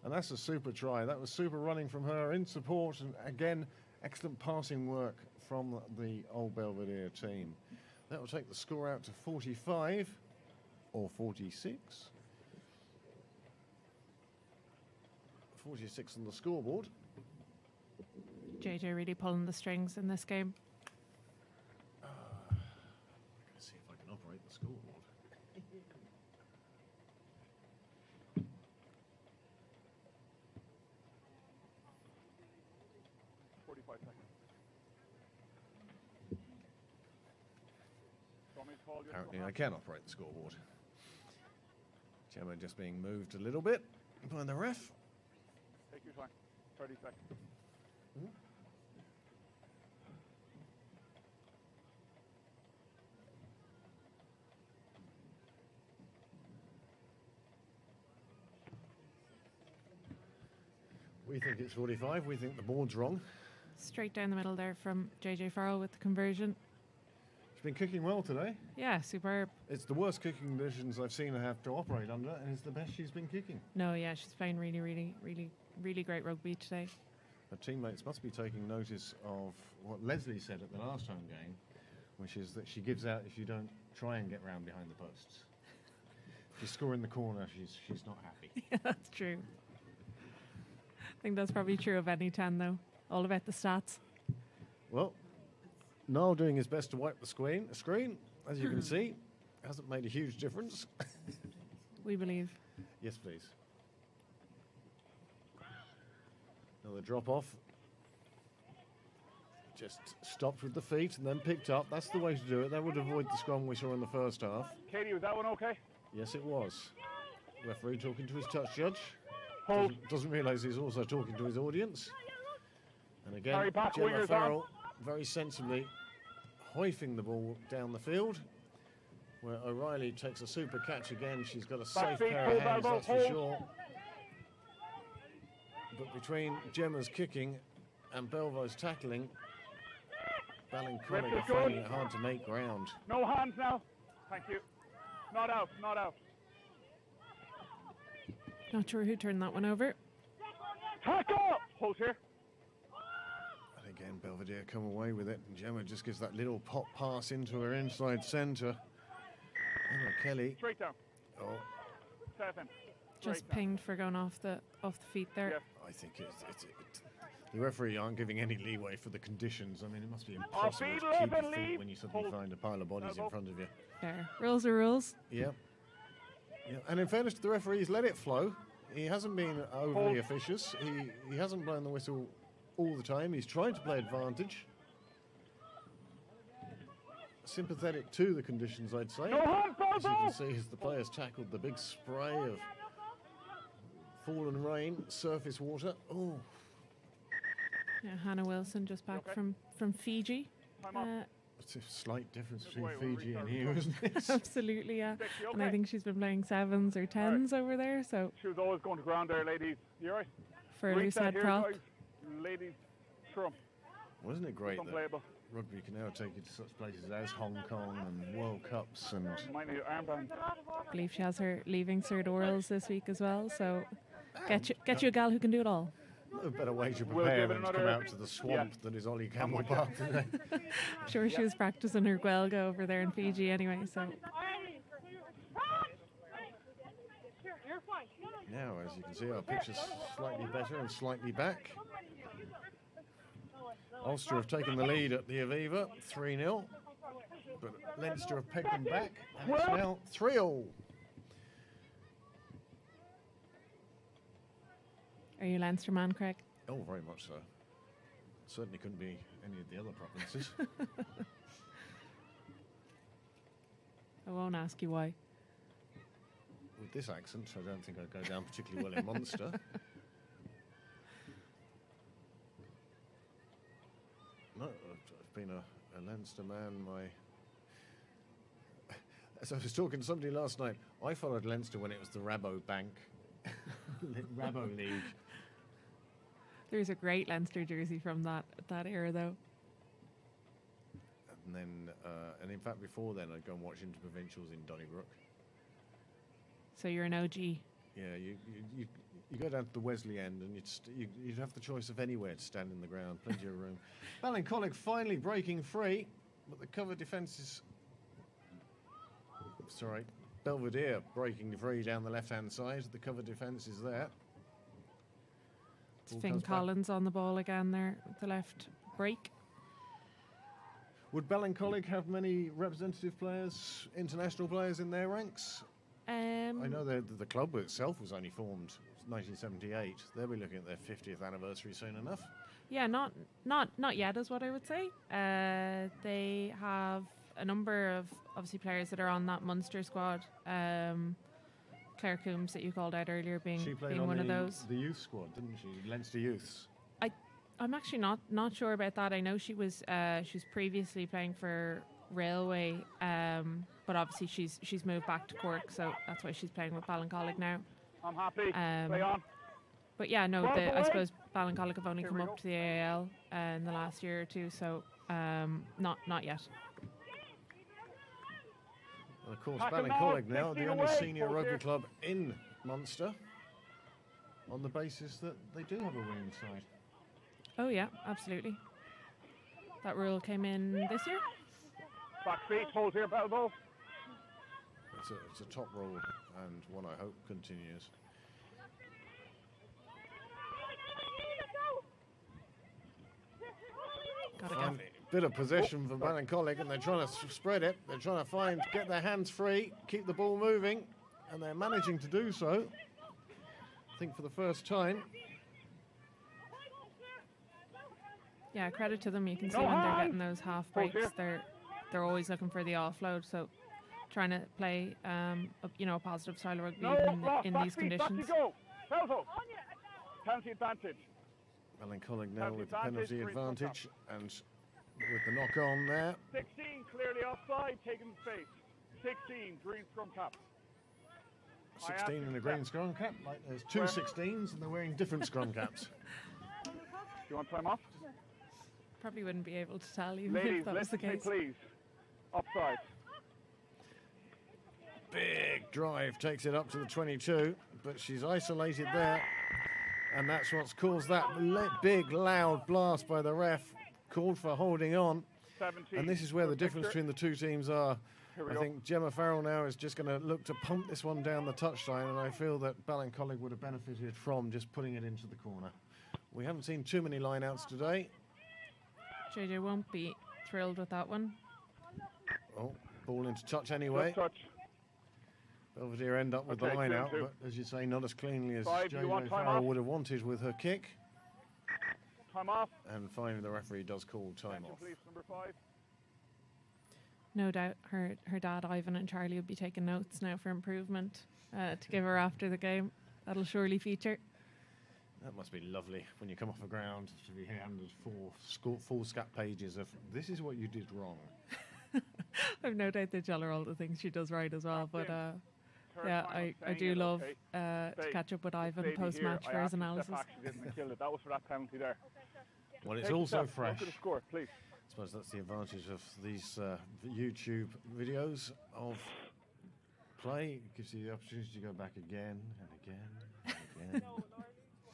Speaker 1: And that's a super try. That was super running from her in support, and again, excellent passing work from the Old Belvedere team. That will take the score out to 45 or 46. 46 on the scoreboard.
Speaker 3: JJ really pulling the strings in this game.
Speaker 1: I'm going to see if I can operate the scoreboard. Apparently I can operate the scoreboard. Gemma just being moved a little bit by the ref.
Speaker 2: Take your time. 30 seconds.
Speaker 1: We think it's 45. We think the board's wrong.
Speaker 3: Straight down the middle there from JJ Farrell with the conversion.
Speaker 1: She's been kicking well today.
Speaker 3: Yeah, superb.
Speaker 1: It's the worst kicking conditions I've seen her have to operate under, and it's the best she's been kicking.
Speaker 3: No, yeah, she's playing really great rugby today.
Speaker 1: Her teammates must be taking notice of what Leslie said at the last home game, which is that she gives out if you don't try and get round behind the posts. If you score in the corner, she's not happy.
Speaker 3: Yeah, that's true. I think that's probably true of any 10, though. All about the stats.
Speaker 1: Well, Niall doing his best to wipe the screen, as you can see, hasn't made a huge difference.
Speaker 3: We believe.
Speaker 1: Yes, please. Another drop off. Just stopped with the feet and then picked up. That's the way to do it. That would avoid the scrum we saw in the first half.
Speaker 2: Katie, was that one okay?
Speaker 1: Yes, it was. Referee talking to his touch judge.
Speaker 2: Hold.
Speaker 1: Doesn't realise he's also talking to his audience. And again,
Speaker 2: Carry back,
Speaker 1: Gemma
Speaker 2: wingers
Speaker 1: Farrell very sensibly hoifing the ball down the field, where O'Reilly takes a super catch again. She's got a safe
Speaker 2: feet,
Speaker 1: pair of
Speaker 2: hold,
Speaker 1: hands,
Speaker 2: elbow,
Speaker 1: that's for
Speaker 2: hold.
Speaker 1: sure. But between Gemma's kicking and Belvo's tackling, Ballincollig are finding it hard to make ground.
Speaker 2: No hands now. Thank you. Not out, not out.
Speaker 3: Not sure who turned that one over.
Speaker 2: Tackle! Hold here.
Speaker 1: And again, Belvedere come away with it. And Gemma just gives that little pop pass into her inside centre. Emma Kelly.
Speaker 2: Straight down.
Speaker 1: Oh,
Speaker 2: 7.
Speaker 3: Just
Speaker 2: Straight down.
Speaker 3: pinged for going off the feet there.
Speaker 2: Yes.
Speaker 1: I think the referee aren't giving any leeway for the conditions. I mean, it must be impossible
Speaker 2: feet
Speaker 1: to
Speaker 2: up
Speaker 1: keep
Speaker 2: and
Speaker 1: your feet
Speaker 2: leave.
Speaker 1: when you suddenly
Speaker 2: Hold.
Speaker 1: find a pile of bodies in
Speaker 2: Elbow.
Speaker 1: front of you.
Speaker 3: Fair. Rules are rules.
Speaker 1: Yeah. Yeah. And in fairness to the referee, he's let it flow. He hasn't been overly
Speaker 2: Hold.
Speaker 1: officious. He hasn't blown the whistle all the time. He's tried to play advantage. Sympathetic to the conditions, I'd say.
Speaker 2: No harm,
Speaker 1: As you
Speaker 2: Bobo!
Speaker 1: can see, as the players tackled the big spray of fallen rain, surface water. Oh,
Speaker 3: Yeah, Hannah Wilson just back
Speaker 2: okay?
Speaker 3: from Fiji.
Speaker 2: Time off.
Speaker 1: it's a slight difference between
Speaker 2: Wait, we'll
Speaker 1: Fiji and
Speaker 2: restart.
Speaker 1: here, isn't it?
Speaker 3: Absolutely, yeah.
Speaker 2: Dixie,
Speaker 3: And I
Speaker 2: okay?
Speaker 3: think she's been playing 7s or 10s over there, so
Speaker 2: She was always going to ground there, ladies. You right?
Speaker 3: for a loose
Speaker 2: Reset
Speaker 3: head
Speaker 2: here,
Speaker 3: prop.
Speaker 2: guys. Ladies, scrum.
Speaker 1: Wasn't it great that
Speaker 2: Unplayable.
Speaker 1: rugby can now take you to such places as Hong Kong and World Cups and
Speaker 2: Might need armband.
Speaker 3: I believe she has her leaving cert orals this week as well, so get you a gal who can do it all.
Speaker 1: a better way to
Speaker 2: We'll
Speaker 1: prepare
Speaker 2: give it
Speaker 1: than to come
Speaker 2: another-
Speaker 1: out to the swamp that is Ollie Campbell
Speaker 2: with you.
Speaker 1: Park today.
Speaker 3: I'm sure she was practicing her Guelga over there in Fiji anyway, so
Speaker 1: Now, as you can see, our pitch is slightly better and slightly back. Ulster have taken the lead at the Aviva, 3-0. But Leinster have pegged them back, and it's now 3-all.
Speaker 3: are you a Leinster man, Craig?
Speaker 1: Oh, very much so. Certainly couldn't be any of the other provinces.
Speaker 3: I won't ask you why.
Speaker 1: With this accent, I don't think I'd go down particularly well in Munster. No, I've been a Leinster man. As I was talking to somebody last night, I followed Leinster when it was the Rabobank Rabo League.
Speaker 3: There's a great Leinster jersey from that era, though.
Speaker 1: And then, and in fact, before then, I'd go and watch Interprovincials in Donnybrook.
Speaker 3: So you're an OG.
Speaker 1: Yeah, you go down to the Wesley end, and you'd have the choice of anywhere to stand in the ground, plenty of room. Ballincollig finally breaking free, but the cover defence is. Sorry, Belvedere breaking free down the left-hand side. The cover defence is there.
Speaker 3: It's
Speaker 1: Ball
Speaker 3: Finn
Speaker 1: comes back.
Speaker 3: Collins on the ball again there, the left break.
Speaker 1: Would Ballincollig have many representative players, international players in their ranks? I know the club itself was only formed 1978. They'll be looking at their 50th anniversary soon enough.
Speaker 3: Yeah, not yet is what I would say. They have a number of obviously players that are on that Munster squad. Claire Coombs that you called out earlier being
Speaker 1: She played
Speaker 3: being
Speaker 1: on
Speaker 3: one of
Speaker 1: the
Speaker 3: those.
Speaker 1: youth squad, didn't she? Leinster Youths.
Speaker 3: I'm actually not sure about that. I know she was previously playing for Railway, but obviously she's moved back to Cork, so that's why she's playing with Ballincollig now.
Speaker 2: I'm happy.
Speaker 3: Um,
Speaker 2: Play on.
Speaker 3: But yeah, no,
Speaker 2: Well,
Speaker 3: I
Speaker 2: boys.
Speaker 3: suppose Ballincollig have only
Speaker 2: Here
Speaker 3: come
Speaker 2: we
Speaker 3: up
Speaker 2: go.
Speaker 3: to the AAL in the last year or two, so not yet.
Speaker 1: And of course,
Speaker 2: Pack 'em
Speaker 1: Ballincollig
Speaker 2: now,
Speaker 1: now, the
Speaker 2: 16
Speaker 1: only
Speaker 2: away,
Speaker 1: senior
Speaker 2: both
Speaker 1: rugby
Speaker 2: here.
Speaker 1: club in Munster, on the basis that they do have a winning side.
Speaker 3: Oh yeah, absolutely. That rule came in this year.
Speaker 2: Back feet. Hold here, elbow.
Speaker 1: It's a top rule, and one I hope continues.
Speaker 3: Gotta go.
Speaker 1: Finally, bit of possession for Ballincollig, and they're trying to spread it. They're trying to get their hands free, keep the ball moving, and they're managing to do so. I think for the first time.
Speaker 3: Yeah, credit to them. You can see
Speaker 2: No
Speaker 3: when they're
Speaker 2: harm.
Speaker 3: getting those half
Speaker 2: Hold
Speaker 3: breaks,
Speaker 2: here.
Speaker 3: they're always looking for the offload. So trying to play a positive style of rugby
Speaker 2: No,
Speaker 3: even
Speaker 2: lost.
Speaker 3: in
Speaker 2: Back
Speaker 3: these
Speaker 2: feet. Back
Speaker 3: conditions.
Speaker 2: you go. Elbow. Penalty advantage.
Speaker 1: Ballincollig now
Speaker 2: Penalty
Speaker 1: with the
Speaker 2: advantage,
Speaker 1: penalty
Speaker 2: green front
Speaker 1: advantage, and with the knock on there.
Speaker 2: 16 clearly offside, taking space. 16 green scrum cap. I asked
Speaker 1: 16
Speaker 2: you
Speaker 1: in a
Speaker 2: to
Speaker 1: green
Speaker 2: step.
Speaker 1: scrum cap. Like there's two
Speaker 2: Where?
Speaker 1: 16s, and they're wearing different scrum caps.
Speaker 2: Do you want time off?
Speaker 3: Probably wouldn't be able to tell you
Speaker 2: Ladies,
Speaker 3: if that was
Speaker 2: let's
Speaker 3: the
Speaker 2: say
Speaker 3: case.
Speaker 2: please. Offside.
Speaker 1: Big drive takes it up to the 22, but she's isolated there, and that's what's caused that big loud blast by the ref, called for holding on.
Speaker 2: 17.
Speaker 1: And this is where the difference
Speaker 2: Picture.
Speaker 1: between the two teams are.
Speaker 2: Here we
Speaker 1: I
Speaker 2: go.
Speaker 1: think Gemma Farrell now is just going to look to pump this one down the touchline, and I feel that Ballincollig would have benefited from just putting it into the corner. We haven't seen too many line-outs today.
Speaker 3: JJ won't be thrilled with that one.
Speaker 1: Oh, ball into touch anyway.
Speaker 2: Just touch.
Speaker 1: Belvedere end up with
Speaker 2: Okay,
Speaker 1: the line-out,
Speaker 2: 2-2.
Speaker 1: but as you say, not as cleanly as
Speaker 2: Five, you want
Speaker 1: JJ
Speaker 2: time
Speaker 1: Farrell
Speaker 2: off?
Speaker 1: would have wanted with her kick.
Speaker 2: Time off.
Speaker 1: And finally, the referee does call time
Speaker 2: Attention,
Speaker 1: off.
Speaker 2: please, number 5.
Speaker 3: No doubt her dad, Ivan, and Charlie will be taking notes now for improvement to give her after the game. That'll surely feature.
Speaker 1: That must be lovely when you come off the ground to be handed full scat pages of this is what you did wrong.
Speaker 3: I've no doubt they tell her all the things she does right as well. But
Speaker 2: Third
Speaker 3: yeah,
Speaker 2: time I'm
Speaker 3: I do
Speaker 2: saying it,
Speaker 3: love
Speaker 2: okay.
Speaker 3: to
Speaker 2: Stay.
Speaker 3: catch up with Ivan
Speaker 2: Stay
Speaker 3: post match
Speaker 2: here.
Speaker 3: for
Speaker 2: I
Speaker 3: his
Speaker 2: asked you to
Speaker 3: analysis.
Speaker 2: step back, she didn't kill it. That was for that penalty there.
Speaker 1: Well, it's
Speaker 2: Take a
Speaker 1: also
Speaker 2: step. Look
Speaker 1: fresh.
Speaker 2: at the score, please.
Speaker 1: I suppose that's the advantage of these YouTube videos of play. It gives you the opportunity to go back again and again and again.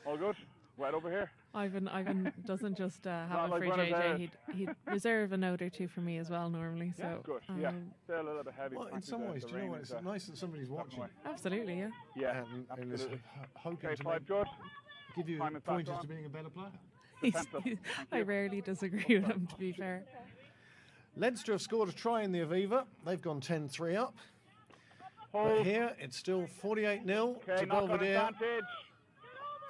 Speaker 2: All good. Right over here.
Speaker 3: Ivan doesn't just have
Speaker 2: Not
Speaker 3: it
Speaker 2: like
Speaker 3: for
Speaker 2: one of
Speaker 3: JJ.
Speaker 2: theirs.
Speaker 3: He'd reserve a note or two for me as well normally.
Speaker 2: Yeah,
Speaker 3: So
Speaker 2: good. Yeah, still a little bit heavy.
Speaker 1: Well, in
Speaker 2: Frankly,
Speaker 1: some
Speaker 2: the
Speaker 1: ways, do you know
Speaker 2: rain
Speaker 1: what?
Speaker 2: is,
Speaker 1: It's nice that somebody's watching
Speaker 2: away.
Speaker 3: absolutely, yeah.
Speaker 2: Yeah,
Speaker 1: and is
Speaker 2: absolutely.
Speaker 1: hoping
Speaker 2: Okay,
Speaker 1: to
Speaker 2: 5 good.
Speaker 1: give you
Speaker 2: Time is back
Speaker 1: pointers
Speaker 2: on.
Speaker 1: to being a better player.
Speaker 2: Defensive.
Speaker 3: I rarely disagree with him, to be fair.
Speaker 1: Leinster have scored a try in the Aviva. They've gone 10-3 up. But
Speaker 2: Hold.
Speaker 1: here, it's still 48-0
Speaker 2: Okay,
Speaker 1: to
Speaker 2: knock on
Speaker 1: Belvedere.
Speaker 2: advantage.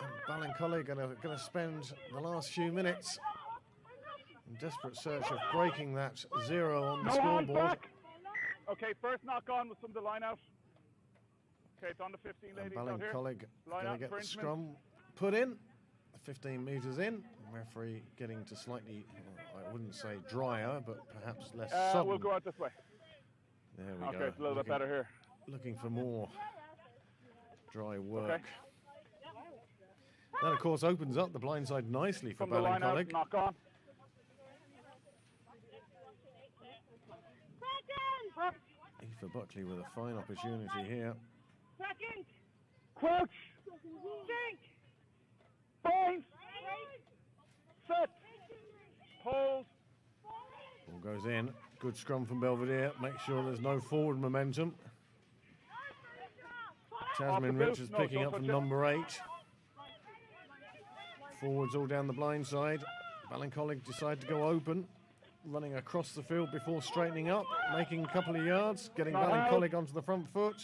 Speaker 1: And Ballincollig are going to spend the last few minutes in desperate search of breaking that 0 on the
Speaker 2: No hands
Speaker 1: scoreboard.
Speaker 2: back. Okay, first knock on with some of the line out. Okay, it's on the 15
Speaker 1: And
Speaker 2: ladies out here.
Speaker 1: Ballincollig
Speaker 2: Line
Speaker 1: going
Speaker 2: out
Speaker 1: to get the
Speaker 2: infringement.
Speaker 1: scrum put in. 15 metres in. Referee getting to slightly, I wouldn't say drier, but perhaps less sudden.
Speaker 2: We'll go out this way.
Speaker 1: There we
Speaker 2: Okay,
Speaker 1: go.
Speaker 2: it's a little bit better here.
Speaker 1: Looking for more dry work.
Speaker 2: Okay.
Speaker 1: That, of course, opens up the blind side nicely for
Speaker 2: From the line out,
Speaker 1: Ballincollig.
Speaker 2: knock on.
Speaker 1: Aoife Buckley with a fine opportunity here.
Speaker 6: Second.
Speaker 2: Crouch.
Speaker 6: Sink.
Speaker 2: Bind. Set. Hold.
Speaker 1: Ball goes in. Good scrum from Belvedere. Make sure there's no forward momentum. Tasman
Speaker 2: boot.
Speaker 1: Richards
Speaker 2: No,
Speaker 1: picking
Speaker 2: don't
Speaker 1: up from
Speaker 2: touch it.
Speaker 1: number 8. Forwards all down the blind side. Ballincollig decide to go open. Running across the field before straightening up. Making a couple of yards. Getting
Speaker 2: Not out.
Speaker 1: Ballincollig onto the front foot.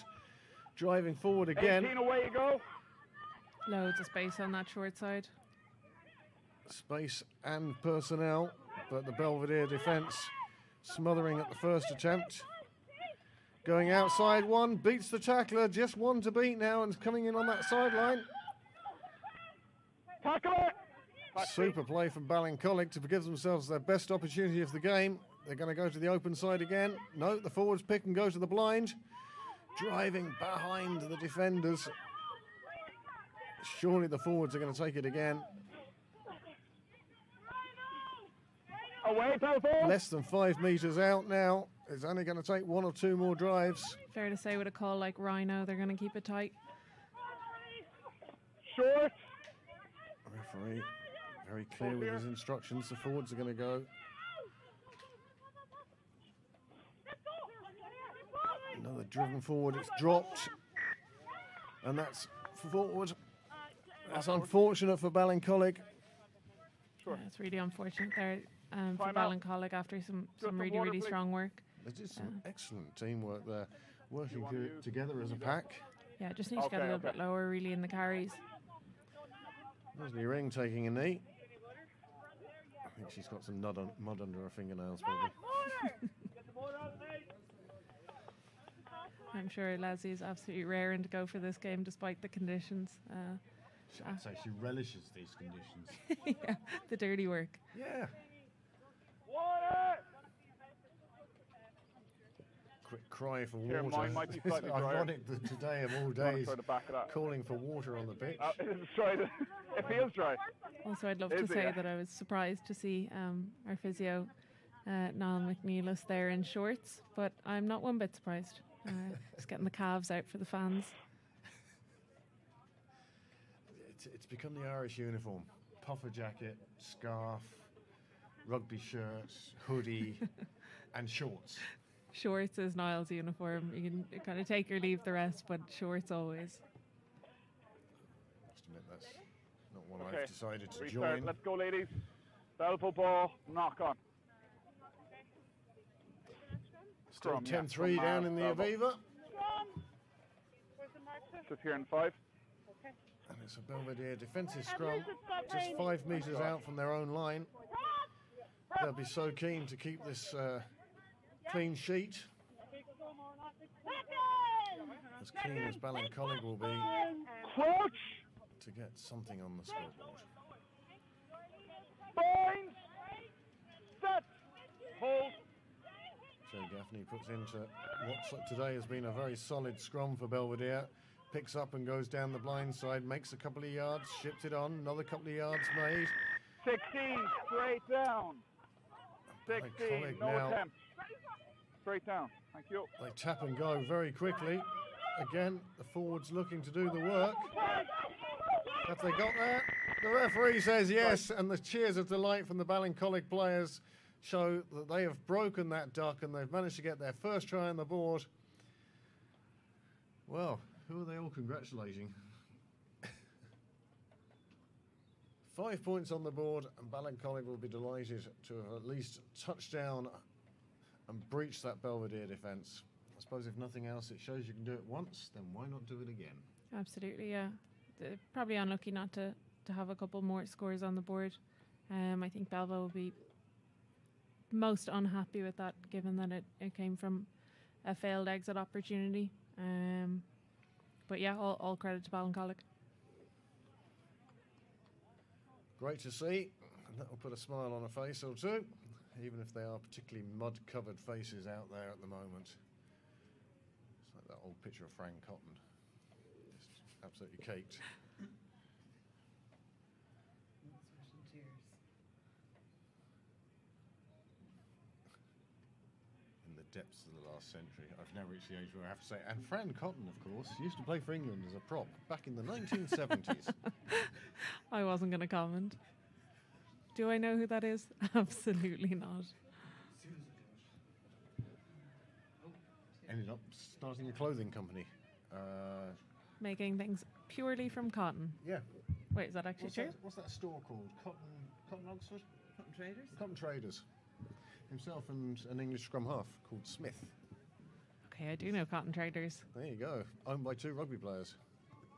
Speaker 1: Driving forward again.
Speaker 2: 18 away you go.
Speaker 3: Loads of space on that short side.
Speaker 1: Space and personnel. But the Belvedere defence smothering at the first attempt. Going outside one, beats the tackler, just one to beat now and coming in on that sideline.
Speaker 2: Tackle it. Back
Speaker 1: Super play from Ballincollig to give themselves their best opportunity of the game. They're going to go to the open side again. No, the forwards pick and go to the blind. Driving behind the defenders. Surely the forwards are going to take it again.
Speaker 2: Away, Belfast.
Speaker 1: Less than 5 metres out now. It's only going to take 1 or 2 more drives.
Speaker 3: Fair to say with a call like Rhino, they're going to keep it tight.
Speaker 2: Short.
Speaker 1: Referee very clear with his instructions. The forwards are going to go. Another driven forward. It's dropped. And that's forward. That's unfortunate for Ballincollig.
Speaker 2: Sure.
Speaker 3: Yeah, it's really unfortunate there for
Speaker 2: Time out.
Speaker 3: Ballincollig after some
Speaker 2: some
Speaker 3: really,
Speaker 2: water,
Speaker 3: really
Speaker 2: please.
Speaker 3: strong work.
Speaker 1: They did some excellent teamwork there. Working
Speaker 2: want to use-
Speaker 1: together as a pack.
Speaker 3: Yeah, just need to get a
Speaker 2: Okay,
Speaker 3: little bit
Speaker 2: okay.
Speaker 3: lower really in the carries.
Speaker 1: Leslie Ring taking a knee. I think she's got some mud under her fingernails probably.
Speaker 3: I'm sure Leslie is absolutely raring to go for this game despite the conditions.
Speaker 1: I'd say she relishes these conditions.
Speaker 3: Yeah, the dirty work.
Speaker 1: Yeah.
Speaker 2: Water.
Speaker 1: Quick cry for
Speaker 2: Here,
Speaker 1: water.
Speaker 2: mine might be
Speaker 1: It's
Speaker 2: slightly drier.
Speaker 1: ironic that today of all
Speaker 2: Wanna
Speaker 1: days
Speaker 2: throw the back of that.
Speaker 1: calling for water on the pitch.
Speaker 2: It's dry. It feels dry.
Speaker 3: Also, I'd love
Speaker 2: Is
Speaker 3: to
Speaker 2: it,
Speaker 3: say
Speaker 2: yeah?
Speaker 3: that I was surprised to see our physio, Niall McNeilis, there in shorts, but I'm not one bit surprised. Just getting the calves out for the fans.
Speaker 1: It's become the Irish uniform. Puffer jacket, scarf, rugby shirt, hoodie and shorts.
Speaker 3: Shorts is Niall's uniform. You can kind of take or leave the rest, but shorts always.
Speaker 1: Must admit that's not one
Speaker 2: Okay.
Speaker 1: I've decided to
Speaker 2: Restart.
Speaker 1: join.
Speaker 2: Let's go, ladies. Belvo ball, knock on.
Speaker 1: Still
Speaker 2: Scrum, yeah,
Speaker 1: 10-3
Speaker 2: from,
Speaker 1: down in the
Speaker 2: Belvo.
Speaker 1: Aviva.
Speaker 2: Just here in 5.
Speaker 1: And it's a Belvedere defensive scrum, just 5 metres out from their own line. They'll be so keen to keep this clean sheet. As keen as Ballincollig will be
Speaker 2: Crouch!
Speaker 1: to get something on the scoreboard.
Speaker 2: Bind! Set! Hold!
Speaker 1: Joe Gaffney puts into what today has been a very solid scrum for Belvedere. Picks up and goes down the blind side, makes a couple of yards, ships it on, another couple of yards made.
Speaker 2: 16, straight down. 16,
Speaker 1: Ballincollig
Speaker 2: no
Speaker 1: now.
Speaker 2: attempt. Straight down, thank you.
Speaker 1: They tap and go very quickly. Again, the forwards looking to do the work. Have they got that? The referee says yes, and the cheers of delight from the Ballincollig players show that they have broken that duck and they've managed to get their first try on the board. Well, who are they all congratulating? 5 points on the board, and Ballincollig will be delighted to have at least touched down and breached that Belvedere defence. I suppose if nothing else, it shows you can do it once, then why not do it again?
Speaker 3: Absolutely, yeah. They're probably unlucky not to have a couple more scores on the board. I think Belvo will be most unhappy with that, given that it came from a failed exit opportunity. But yeah, all credit to Ballincollig.
Speaker 1: Great to see, and that will put a smile on a face or two, even if they are particularly mud-covered faces out there at the moment. It's like that old picture of Frank Cotton, just absolutely caked. In the depths of the last century, I've now reached the age where I have to say, and Fran Cotton, of course, used to play for England as a prop back in the 1970s.
Speaker 3: I wasn't going to comment. Do I know who that is? Absolutely not.
Speaker 1: Ended up starting a clothing company.
Speaker 3: Making things purely from cotton.
Speaker 1: Yeah.
Speaker 3: Wait, is that actually true?
Speaker 1: What's that store called? Cotton Oxford?
Speaker 7: Cotton Traders?
Speaker 1: Cotton Traders. Himself and an English scrum half called Smith.
Speaker 3: Okay, I do know Cotton Traders.
Speaker 1: There you go. Owned by 2 rugby players.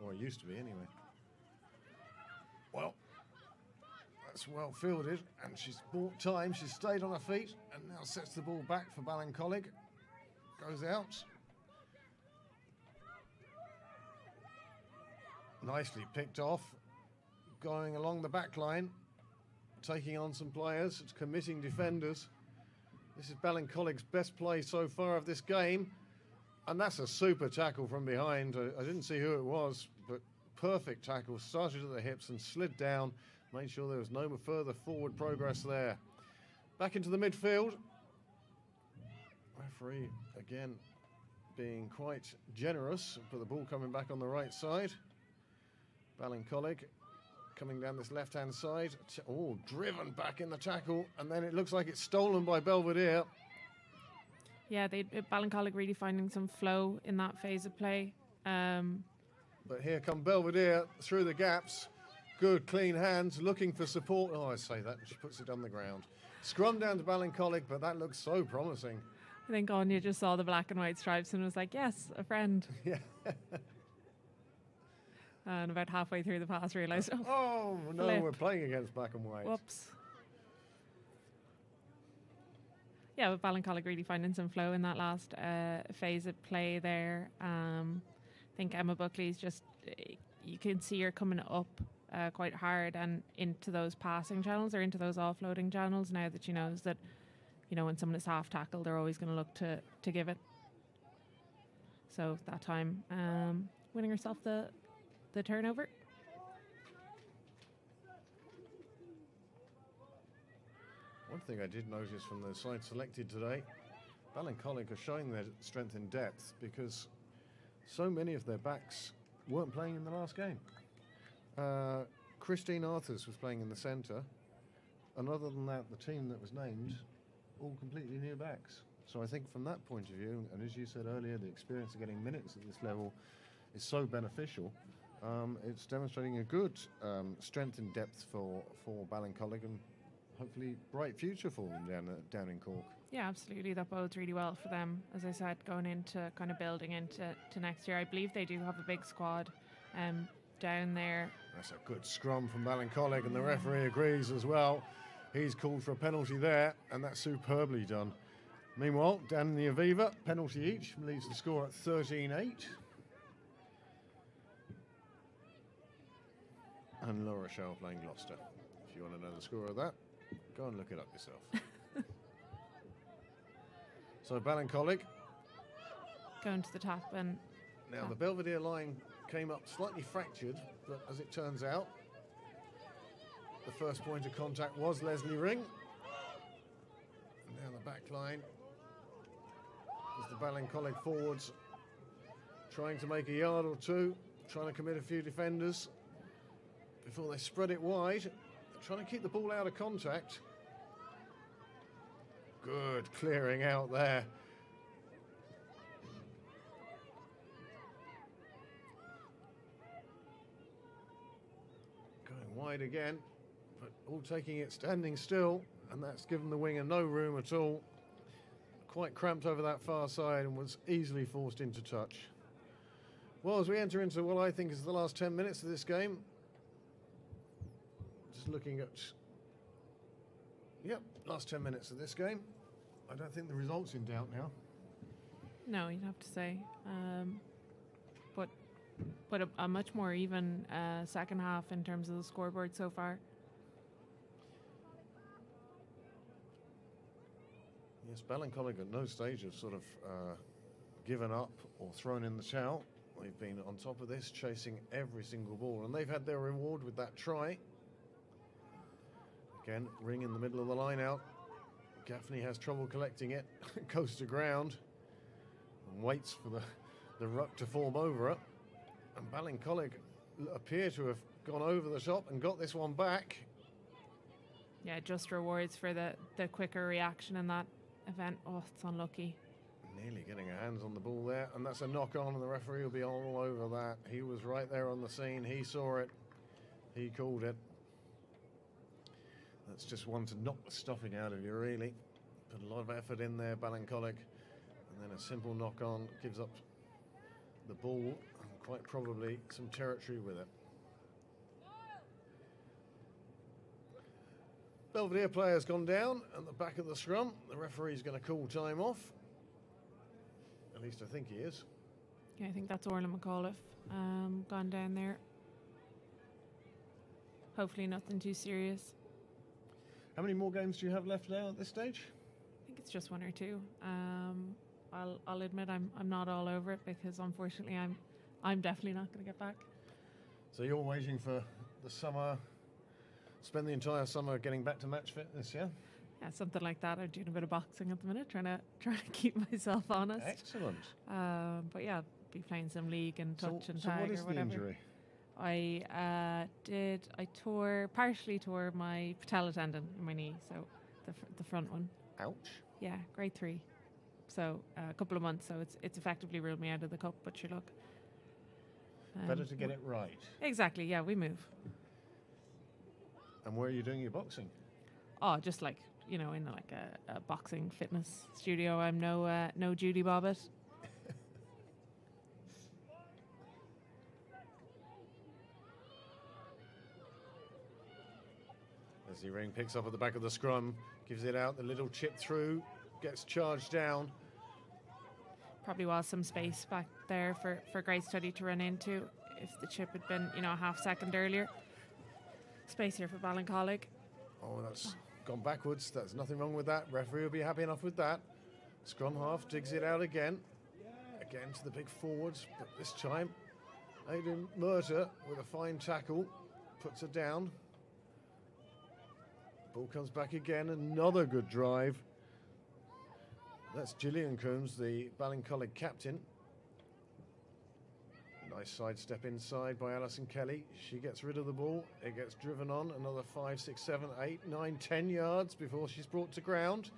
Speaker 1: Or it used to be, anyway. Well, that's well fielded, and she's bought time. She's stayed on her feet, and now sets the ball back for Ballincollig. Goes out. Nicely picked off. Going along the back line. Taking on some players. It's committing defenders. This is Ballincollig's best play so far of this game. And that's a super tackle from behind. I didn't see who it was, but perfect tackle. Started at the hips and slid down. Made sure there was no further forward progress there. Back into the midfield. Referee, again, being quite generous, but the ball coming back on the right side. Ballincollig coming down this left-hand side. Oh, driven back in the tackle, and then it looks like it's stolen by Belvedere.
Speaker 3: Yeah, Ballincollig really finding some flow in that phase of play.
Speaker 1: But here come Belvedere through the gaps. Good, clean hands, looking for support. Oh, I say that, she puts it on the ground. Scrum down to Ballincollig, but that looks so promising.
Speaker 3: I think Anya just saw the black and white stripes and was like, yes, a friend.
Speaker 1: Yeah.
Speaker 3: And about halfway through the pass realised,
Speaker 1: Oh, no,
Speaker 3: flip.
Speaker 1: we're playing against black and white.
Speaker 3: Whoops. Yeah, but Ballincollig really finding some flow in that last phase of play there. I think Emma Buckley's just, you can see her coming up quite hard and into those passing channels or into those offloading channels now that she knows that, you know, when someone is half tackled, they're always going to look to give it. So that time, winning herself the turnover.
Speaker 1: One thing I did notice from the side selected today, Ballincollig are showing their strength in depth because so many of their backs weren't playing in the last game. Christine Arthurs was playing in the centre, and other than that, the team that was named, all completely new backs. So I think from that point of view, and as you said earlier, the experience of getting minutes at this level is so beneficial. It's demonstrating a good strength and depth for Ballincollig, and hopefully bright future for them down in Cork.
Speaker 3: Yeah, absolutely. That bodes really well for them, as I said, going into kind of building into next year. I believe they do have a big squad down there.
Speaker 1: That's a good scrum from Ballincollig, and the referee agrees as well. He's called for a penalty there, and that's superbly done. Meanwhile, down in the Aviva, penalty each, leaves the score at 13-8. And La Rochelle playing Gloucester. If you want to know the score of that, go and look it up yourself. So Ballincollig.
Speaker 3: Going to the top, and
Speaker 1: Now the Belvedere line came up slightly fractured, but as it turns out, the first point of contact was Leslie Ring. And now the back line is the Ballincollig forwards trying to make a yard or two, trying to commit a few defenders before they spread it wide. They're trying to keep the ball out of contact. Good clearing out there. Going wide again, but all taking it standing still, and that's given the winger no room at all. Quite cramped over that far side and was easily forced into touch. Well, as we enter into what I think is the last 10 minutes of this game, just looking at, last 10 minutes of this game. I don't think the result's in doubt now.
Speaker 3: no, you'd have to say. But a much more even second half in terms of the scoreboard so far.
Speaker 1: Yes, Ballincollig at no stage have sort of given up or thrown in the towel. They've been on top of this, chasing every single ball, and they've had their reward with that try. Again, Ring in the middle of the line out. Gaffney has trouble collecting it, goes to ground, and waits for the ruck to form over it. And Ballincollig appear to have gone over the top and got this one back.
Speaker 3: Yeah, just rewards for the quicker reaction in that event. Oh, it's unlucky.
Speaker 1: Nearly getting her hands on the ball there, and that's a knock on, and the referee will be all over that. He was right there on the scene. He saw it. He called it. That's just one to knock the stuffing out of you, really. Put a lot of effort in there, Ballincollig, and then a simple knock on gives up the ball, and quite probably some territory with it. Belvedere player's gone down at the back of the scrum. The referee's going to call time off. At least I think he is.
Speaker 3: Yeah, I think that's Orla McAuliffe gone down there. Hopefully nothing too serious.
Speaker 1: How many more games do you have left now at this stage?
Speaker 3: I think it's just one or two. I'll admit I'm not all over it, because unfortunately I'm definitely not going to get back.
Speaker 1: So you're waiting for the summer, spend the entire summer getting back to match fitness, yeah?
Speaker 3: Yeah, something like that. I'm doing a bit of boxing at the minute, trying to keep myself honest.
Speaker 1: Excellent.
Speaker 3: But yeah, be playing some league and touch and
Speaker 1: so
Speaker 3: tag
Speaker 1: what is
Speaker 3: or
Speaker 1: the
Speaker 3: whatever.
Speaker 1: injury?
Speaker 3: I partially tore my patella tendon in my knee, so the front one.
Speaker 1: Ouch.
Speaker 3: Yeah, grade 3. So a couple of months, so it's effectively ruled me out of the cup, but sure look.
Speaker 1: Better to get it right.
Speaker 3: Exactly, yeah, we move.
Speaker 1: And where are you doing your boxing?
Speaker 3: Oh, just like, in like a boxing fitness studio. I'm no Judy Bobbitt.
Speaker 1: As the Ring picks up at the back of the scrum, gives it out, the little chip through, gets charged down.
Speaker 3: Probably was some space back there for Great Study to run into if the chip had been, a half second earlier. Space here for Ballincollig.
Speaker 1: Oh, that's gone backwards. There's nothing wrong with that. Referee will be happy enough with that. Scrum half digs it out again. Again to the big forwards, but this time Aidan Murter with a fine tackle puts her down. Ball comes back again, another good drive. That's Gillian Coombs, the Ballincollig captain. Nice sidestep inside by Alison Kelly. She gets rid of the ball. It gets driven on another 5, 6, 7, 8, 9, 10 yards before she's brought to ground.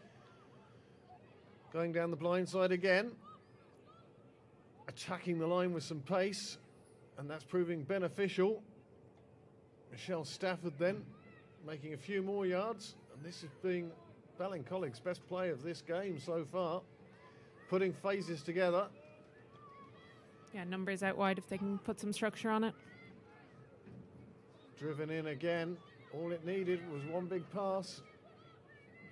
Speaker 1: Going down the blind side again. Attacking the line with some pace, and that's proving beneficial. Michelle Stafford then making a few more yards, and this is being Ballincollig's best play of this game so far, putting phases together.
Speaker 3: Yeah, numbers out wide if they can put some structure on it.
Speaker 1: Driven in again. All it needed was one big pass.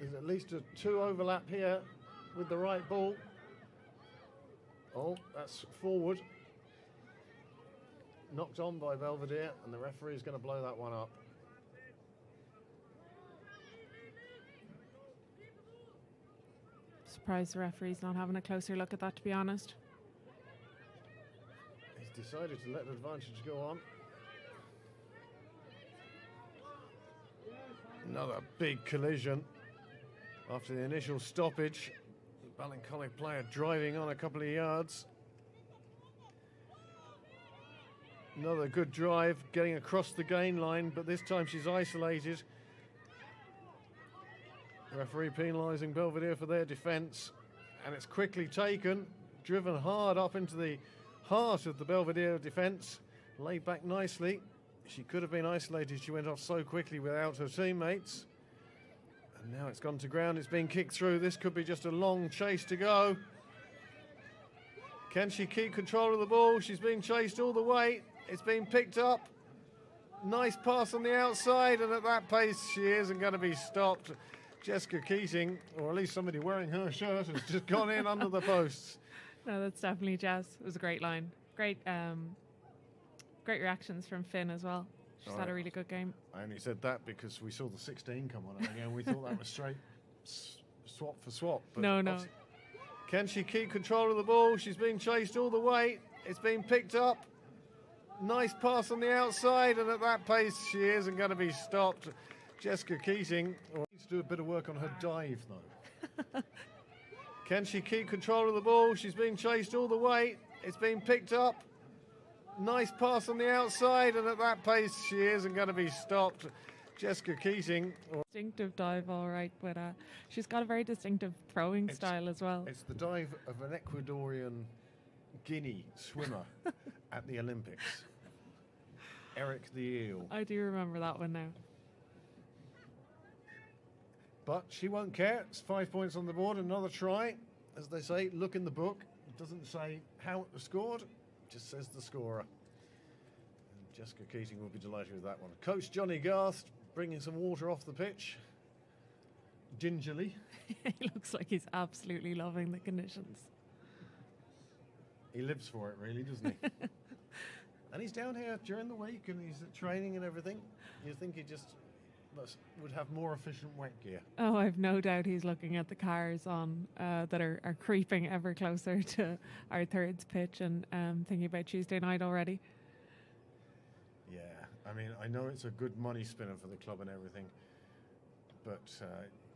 Speaker 1: There's at least a 2 overlap here with the right ball. Oh, that's forward. Knocked on by Belvedere, and the referee is going to blow that one up.
Speaker 3: Surprised the referee's not having a closer look at that, to be honest.
Speaker 1: He's decided to let the advantage go on. Another big collision after the initial stoppage. The Ballincollig player driving on a couple of yards. Another good drive, getting across the gain line, but this time she's isolated. The referee penalising Belvedere for their defence, and it's quickly taken, driven hard up into the heart of the Belvedere defence, laid back nicely. She could have been isolated, she went off so quickly without her teammates. And now it's gone to ground, it's being kicked through. This could be just a long chase to go. Can she keep control of the ball? She's being chased all the way. It's been picked up. Nice pass on the outside, and at that pace she isn't going to be stopped. Jessica Keating, or at least somebody wearing her shirt, has just gone in under the posts.
Speaker 3: No, that's definitely Jess. It was a great line. Great reactions from Finn as well. She's had a really good game.
Speaker 1: I only said that because we saw the 16 come on again. We thought that was straight swap for swap. But
Speaker 3: No.
Speaker 1: Can she keep control of the ball? She's being chased all the way. It's been picked up. Nice pass on the outside, and at that pace she isn't going to be stopped. Jessica Keating needs to do a bit of work on her dive though. Can she keep control of the ball? She's being chased all the way. It's been picked up. Nice pass on the outside, and at that pace she isn't going to be stopped. Jessica Keating.
Speaker 3: Distinctive dive, all right, but she's got a very distinctive throwing style as well.
Speaker 1: It's the dive of an Ecuadorian Guinea swimmer at the Olympics. Eric the Eel.
Speaker 3: I do remember that one now.
Speaker 1: But she won't care. It's 5 points on the board. Another try. As they say, look in the book. It doesn't say how it was scored. It just says the scorer. And Jessica Keating will be delighted with that one. Coach Johnny Garth bringing some water off the pitch. Gingerly.
Speaker 3: He looks like he's absolutely loving the conditions.
Speaker 1: He lives for it, really, doesn't he? And he's down here during the week, and he's at training and everything. You think he just would have more efficient wet gear.
Speaker 3: Oh, I've no doubt he's looking at the cars on that are creeping ever closer to our thirds pitch and thinking about Tuesday night already.
Speaker 1: Yeah, I mean, I know it's a good money spinner for the club and everything, but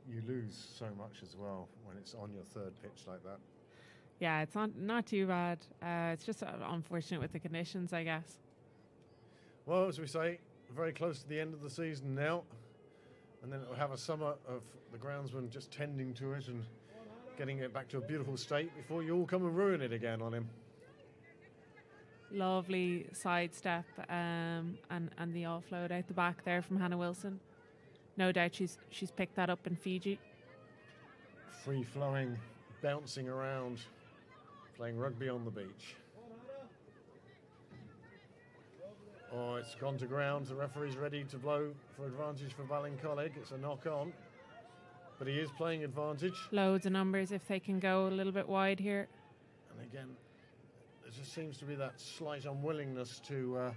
Speaker 1: you lose so much as well when it's on your third pitch like that.
Speaker 3: Yeah, it's not too bad. It's just unfortunate with the conditions, I guess.
Speaker 1: Well, as we say, very close to the end of the season now. And then it will have a summer of the groundsman just tending to it and getting it back to a beautiful state before you all come and ruin it again on him.
Speaker 3: Lovely sidestep and the offload out the back there from Hannah Wilson. No doubt she's picked that up in Fiji.
Speaker 1: Free-flowing, bouncing around, playing rugby on the beach. Oh, it's gone to ground. The referee's ready to blow for advantage for Ballincollig. It's a knock-on, but he is playing advantage.
Speaker 3: Loads of numbers if they can go a little bit wide here.
Speaker 1: And again, there just seems to be that slight unwillingness to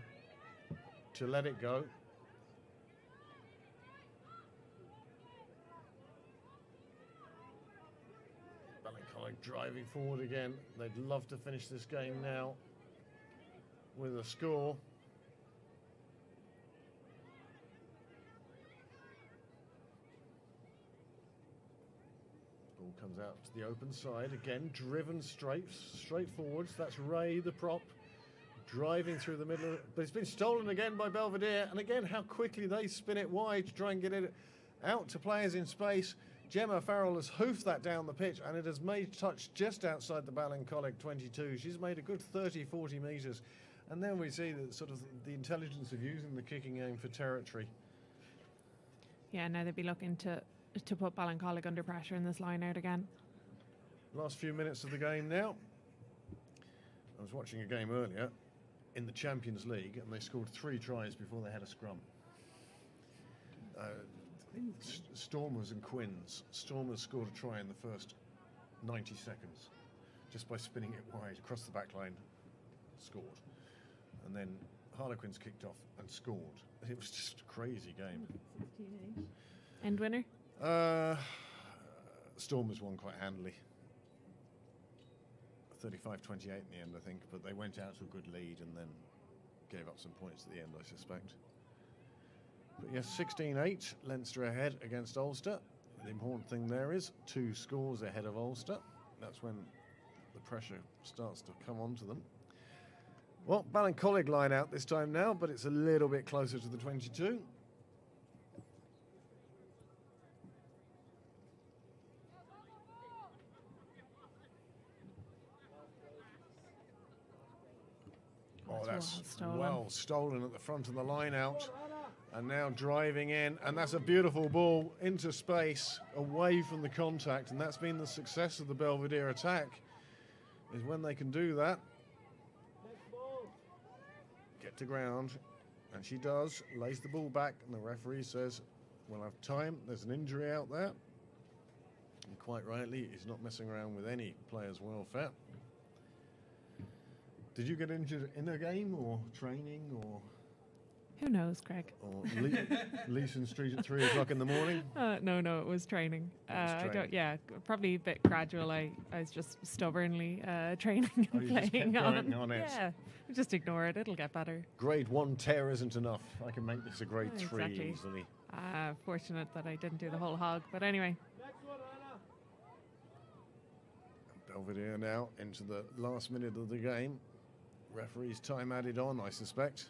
Speaker 1: let it go. Ballincollig driving forward again. They'd love to finish this game now with a score. Ball comes out to the open side again, driven straight forwards. That's Ray, the prop, driving through the middle, but it's been stolen again by Belvedere. And again, how quickly they spin it wide to try and get it out to players in space. Gemma Farrell has hoofed that down the pitch, and it has made touch just outside the Ballincollig 22. She's made a good 30, 40 metres. And then we see the sort of the intelligence of using the kicking game for territory.
Speaker 3: Yeah, now they'd be looking to put Ballincollig under pressure in this line out again.
Speaker 1: Last few minutes of the game now. I was watching a game earlier in the Champions League, and they scored 3 tries before they had a scrum. Stormers and Quins. Stormers scored a try in the first 90 seconds just by spinning it wide across the back line, scored. And then Harlequins kicked off and scored. It was just a crazy game.
Speaker 3: 16-8. End winner?
Speaker 1: Stormers won quite handily. 35-28 in the end, I think, but they went out to a good lead and then gave up some points at the end, I suspect. But yes, 16-8, Leinster ahead against Ulster. The important thing there is 2 scores ahead of Ulster. That's when the pressure starts to come onto them. Well, Ballincollig line out this time now, but it's a little bit closer to the 22. Oh, that's well stolen at the front of the line out. And now driving in, and that's a beautiful ball into space, away from the contact, and that's been the success of the Belvedere attack, is when they can do that. Get to ground, and she does, lays the ball back, and the referee says, we'll have time, there's an injury out there. And quite rightly, he's not messing around with any player's welfare. Did you get injured in a game, or training, or...
Speaker 3: Who knows, Craig?
Speaker 1: Or Leeson Street at 3 o'clock in the morning?
Speaker 3: No, it was training. Probably a bit gradual. I was just stubbornly training and playing on
Speaker 1: it.
Speaker 3: Yeah, just ignore it. It'll get better.
Speaker 1: Grade 1 tear isn't enough. I can make this a grade 3
Speaker 3: exactly.
Speaker 1: easily.
Speaker 3: Fortunate that I didn't do the whole hog. But anyway.
Speaker 1: Belvedere now into the last minute of the game. Referee's time added on, I suspect.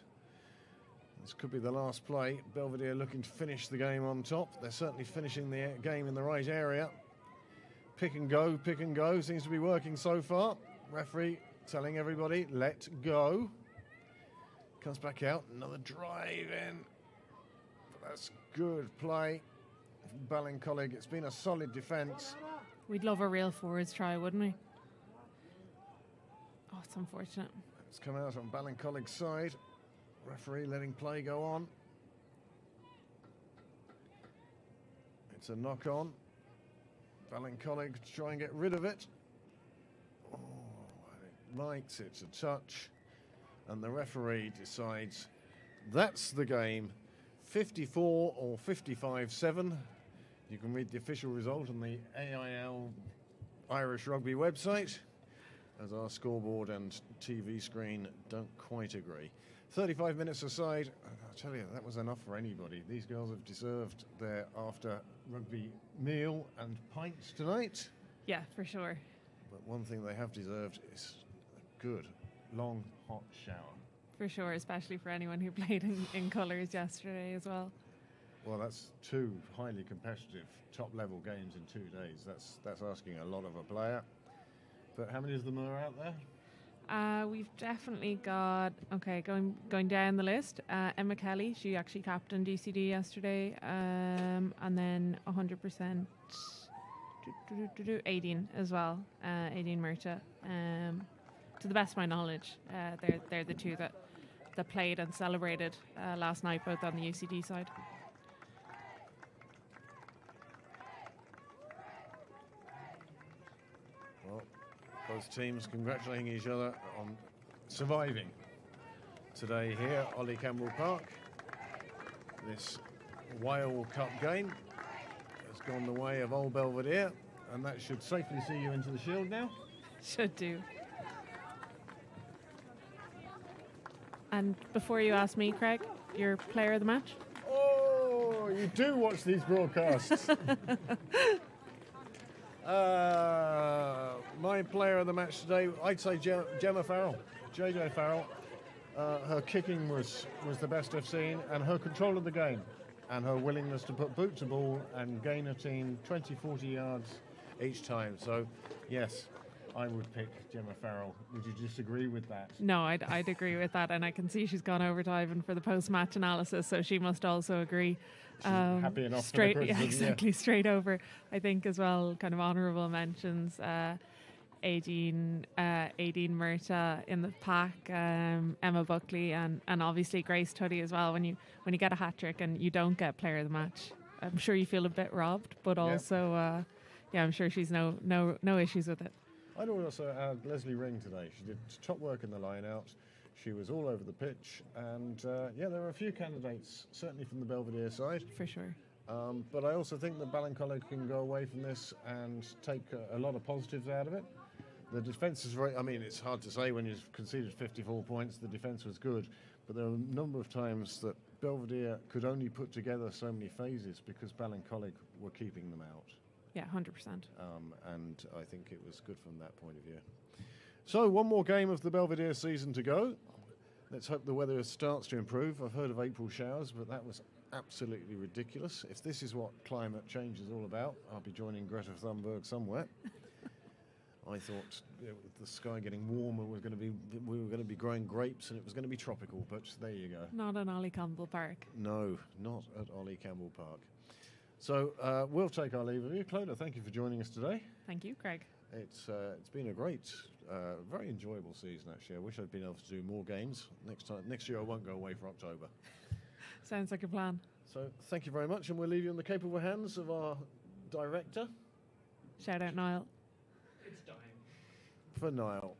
Speaker 1: This could be the last play. Belvedere looking to finish the game on top. They're certainly finishing the game in the right area. Pick and go seems to be working so far. Referee telling everybody, let go. Comes back out, another drive in. But that's good play from Ballincollig. It's been a solid defence.
Speaker 3: We'd love a real forwards try, wouldn't we? Oh, it's unfortunate.
Speaker 1: It's come out on Ballincollig's side. Referee letting play go on. It's a knock on. Ballincollig to try and get rid of it. Oh, it lights, it's a touch. And the referee decides that's the game. 54 or 55-7. You can read the official result on the AIL Irish Rugby website, as our scoreboard and TV screen don't quite agree. 35 minutes aside, I'll tell you, that was enough for anybody. These girls have deserved their after rugby meal and pints tonight.
Speaker 3: Yeah, for sure.
Speaker 1: But one thing they have deserved is a good, long, hot shower.
Speaker 3: For sure, especially for anyone who played in colours yesterday as well.
Speaker 1: Well, that's 2 highly competitive, top-level games in 2 days. That's asking a lot of a player. But how many of them are out there?
Speaker 3: We've definitely got, going down the list, Emma Kelly, she actually captained DCD yesterday, and then 100% Aideen as well, Aideen Murta. To the best of my knowledge, they're the 2 that played and celebrated last night, both on the UCD side.
Speaker 1: Well, both teams congratulating each other on surviving today here at Ollie Campbell Park. This Whale Cup game has gone the way of Old Belvedere, and that should safely see you into the Shield now.
Speaker 3: Should do. And before you ask me, Craig, your player of the match?
Speaker 1: Oh, you do watch these broadcasts. My player of the match today, I'd say Gemma Farrell, JJ Farrell. Her kicking was the best I've seen, and her control of the game. and her willingness to put boot to ball and gain a team 20, 40 yards each time. So, yes, I would pick Gemma Farrell. Would you disagree with that?
Speaker 3: No, I'd agree with that, and I can see she's gone over to Ivan for the post-match analysis, so she must also agree.
Speaker 1: She's happy enough
Speaker 3: straight,
Speaker 1: for the criticism,
Speaker 3: exactly, straight over. I think as well, kind of honourable mentions. Aideen Murta in the pack, Emma Buckley, and obviously Grace Tuddy as well. When you get a hat trick and you don't get player of the match, I'm sure you feel a bit robbed, but also, I'm sure she's no issues with it.
Speaker 1: I'd also add Leslie Ring today. She did top work in the line out. She was all over the pitch, and there were a few candidates, certainly from the Belvedere side.
Speaker 3: For sure.
Speaker 1: But I also think that Ballincollig can go away from this and take a lot of positives out of it. The defence is it's hard to say when you've conceded 54 points, the defence was good, but there were a number of times that Belvedere could only put together so many phases because Ballincollig were keeping them out.
Speaker 3: Yeah, 100%.
Speaker 1: And I think it was good from that point of view. So, one more game of the Belvedere season to go. Let's hope the weather starts to improve. I've heard of April showers, but that was absolutely ridiculous. If this is what climate change is all about, I'll be joining Greta Thunberg somewhere. I thought the sky getting warmer we were going to be growing grapes and it was going to be tropical, but there you go.
Speaker 3: Not at Ollie Campbell Park.
Speaker 1: No, not at Ollie Campbell Park. So we'll take our leave of you. Clodagh, thank you for joining us today.
Speaker 3: Thank you, Craig.
Speaker 1: It's been a great, very enjoyable season actually. I wish I'd been able to do more games next year. I won't go away for October.
Speaker 3: Sounds like a plan.
Speaker 1: So thank you very much, and we'll leave you in the capable hands of our director.
Speaker 3: Shout out Niall.
Speaker 4: It's dying.
Speaker 1: For Niall.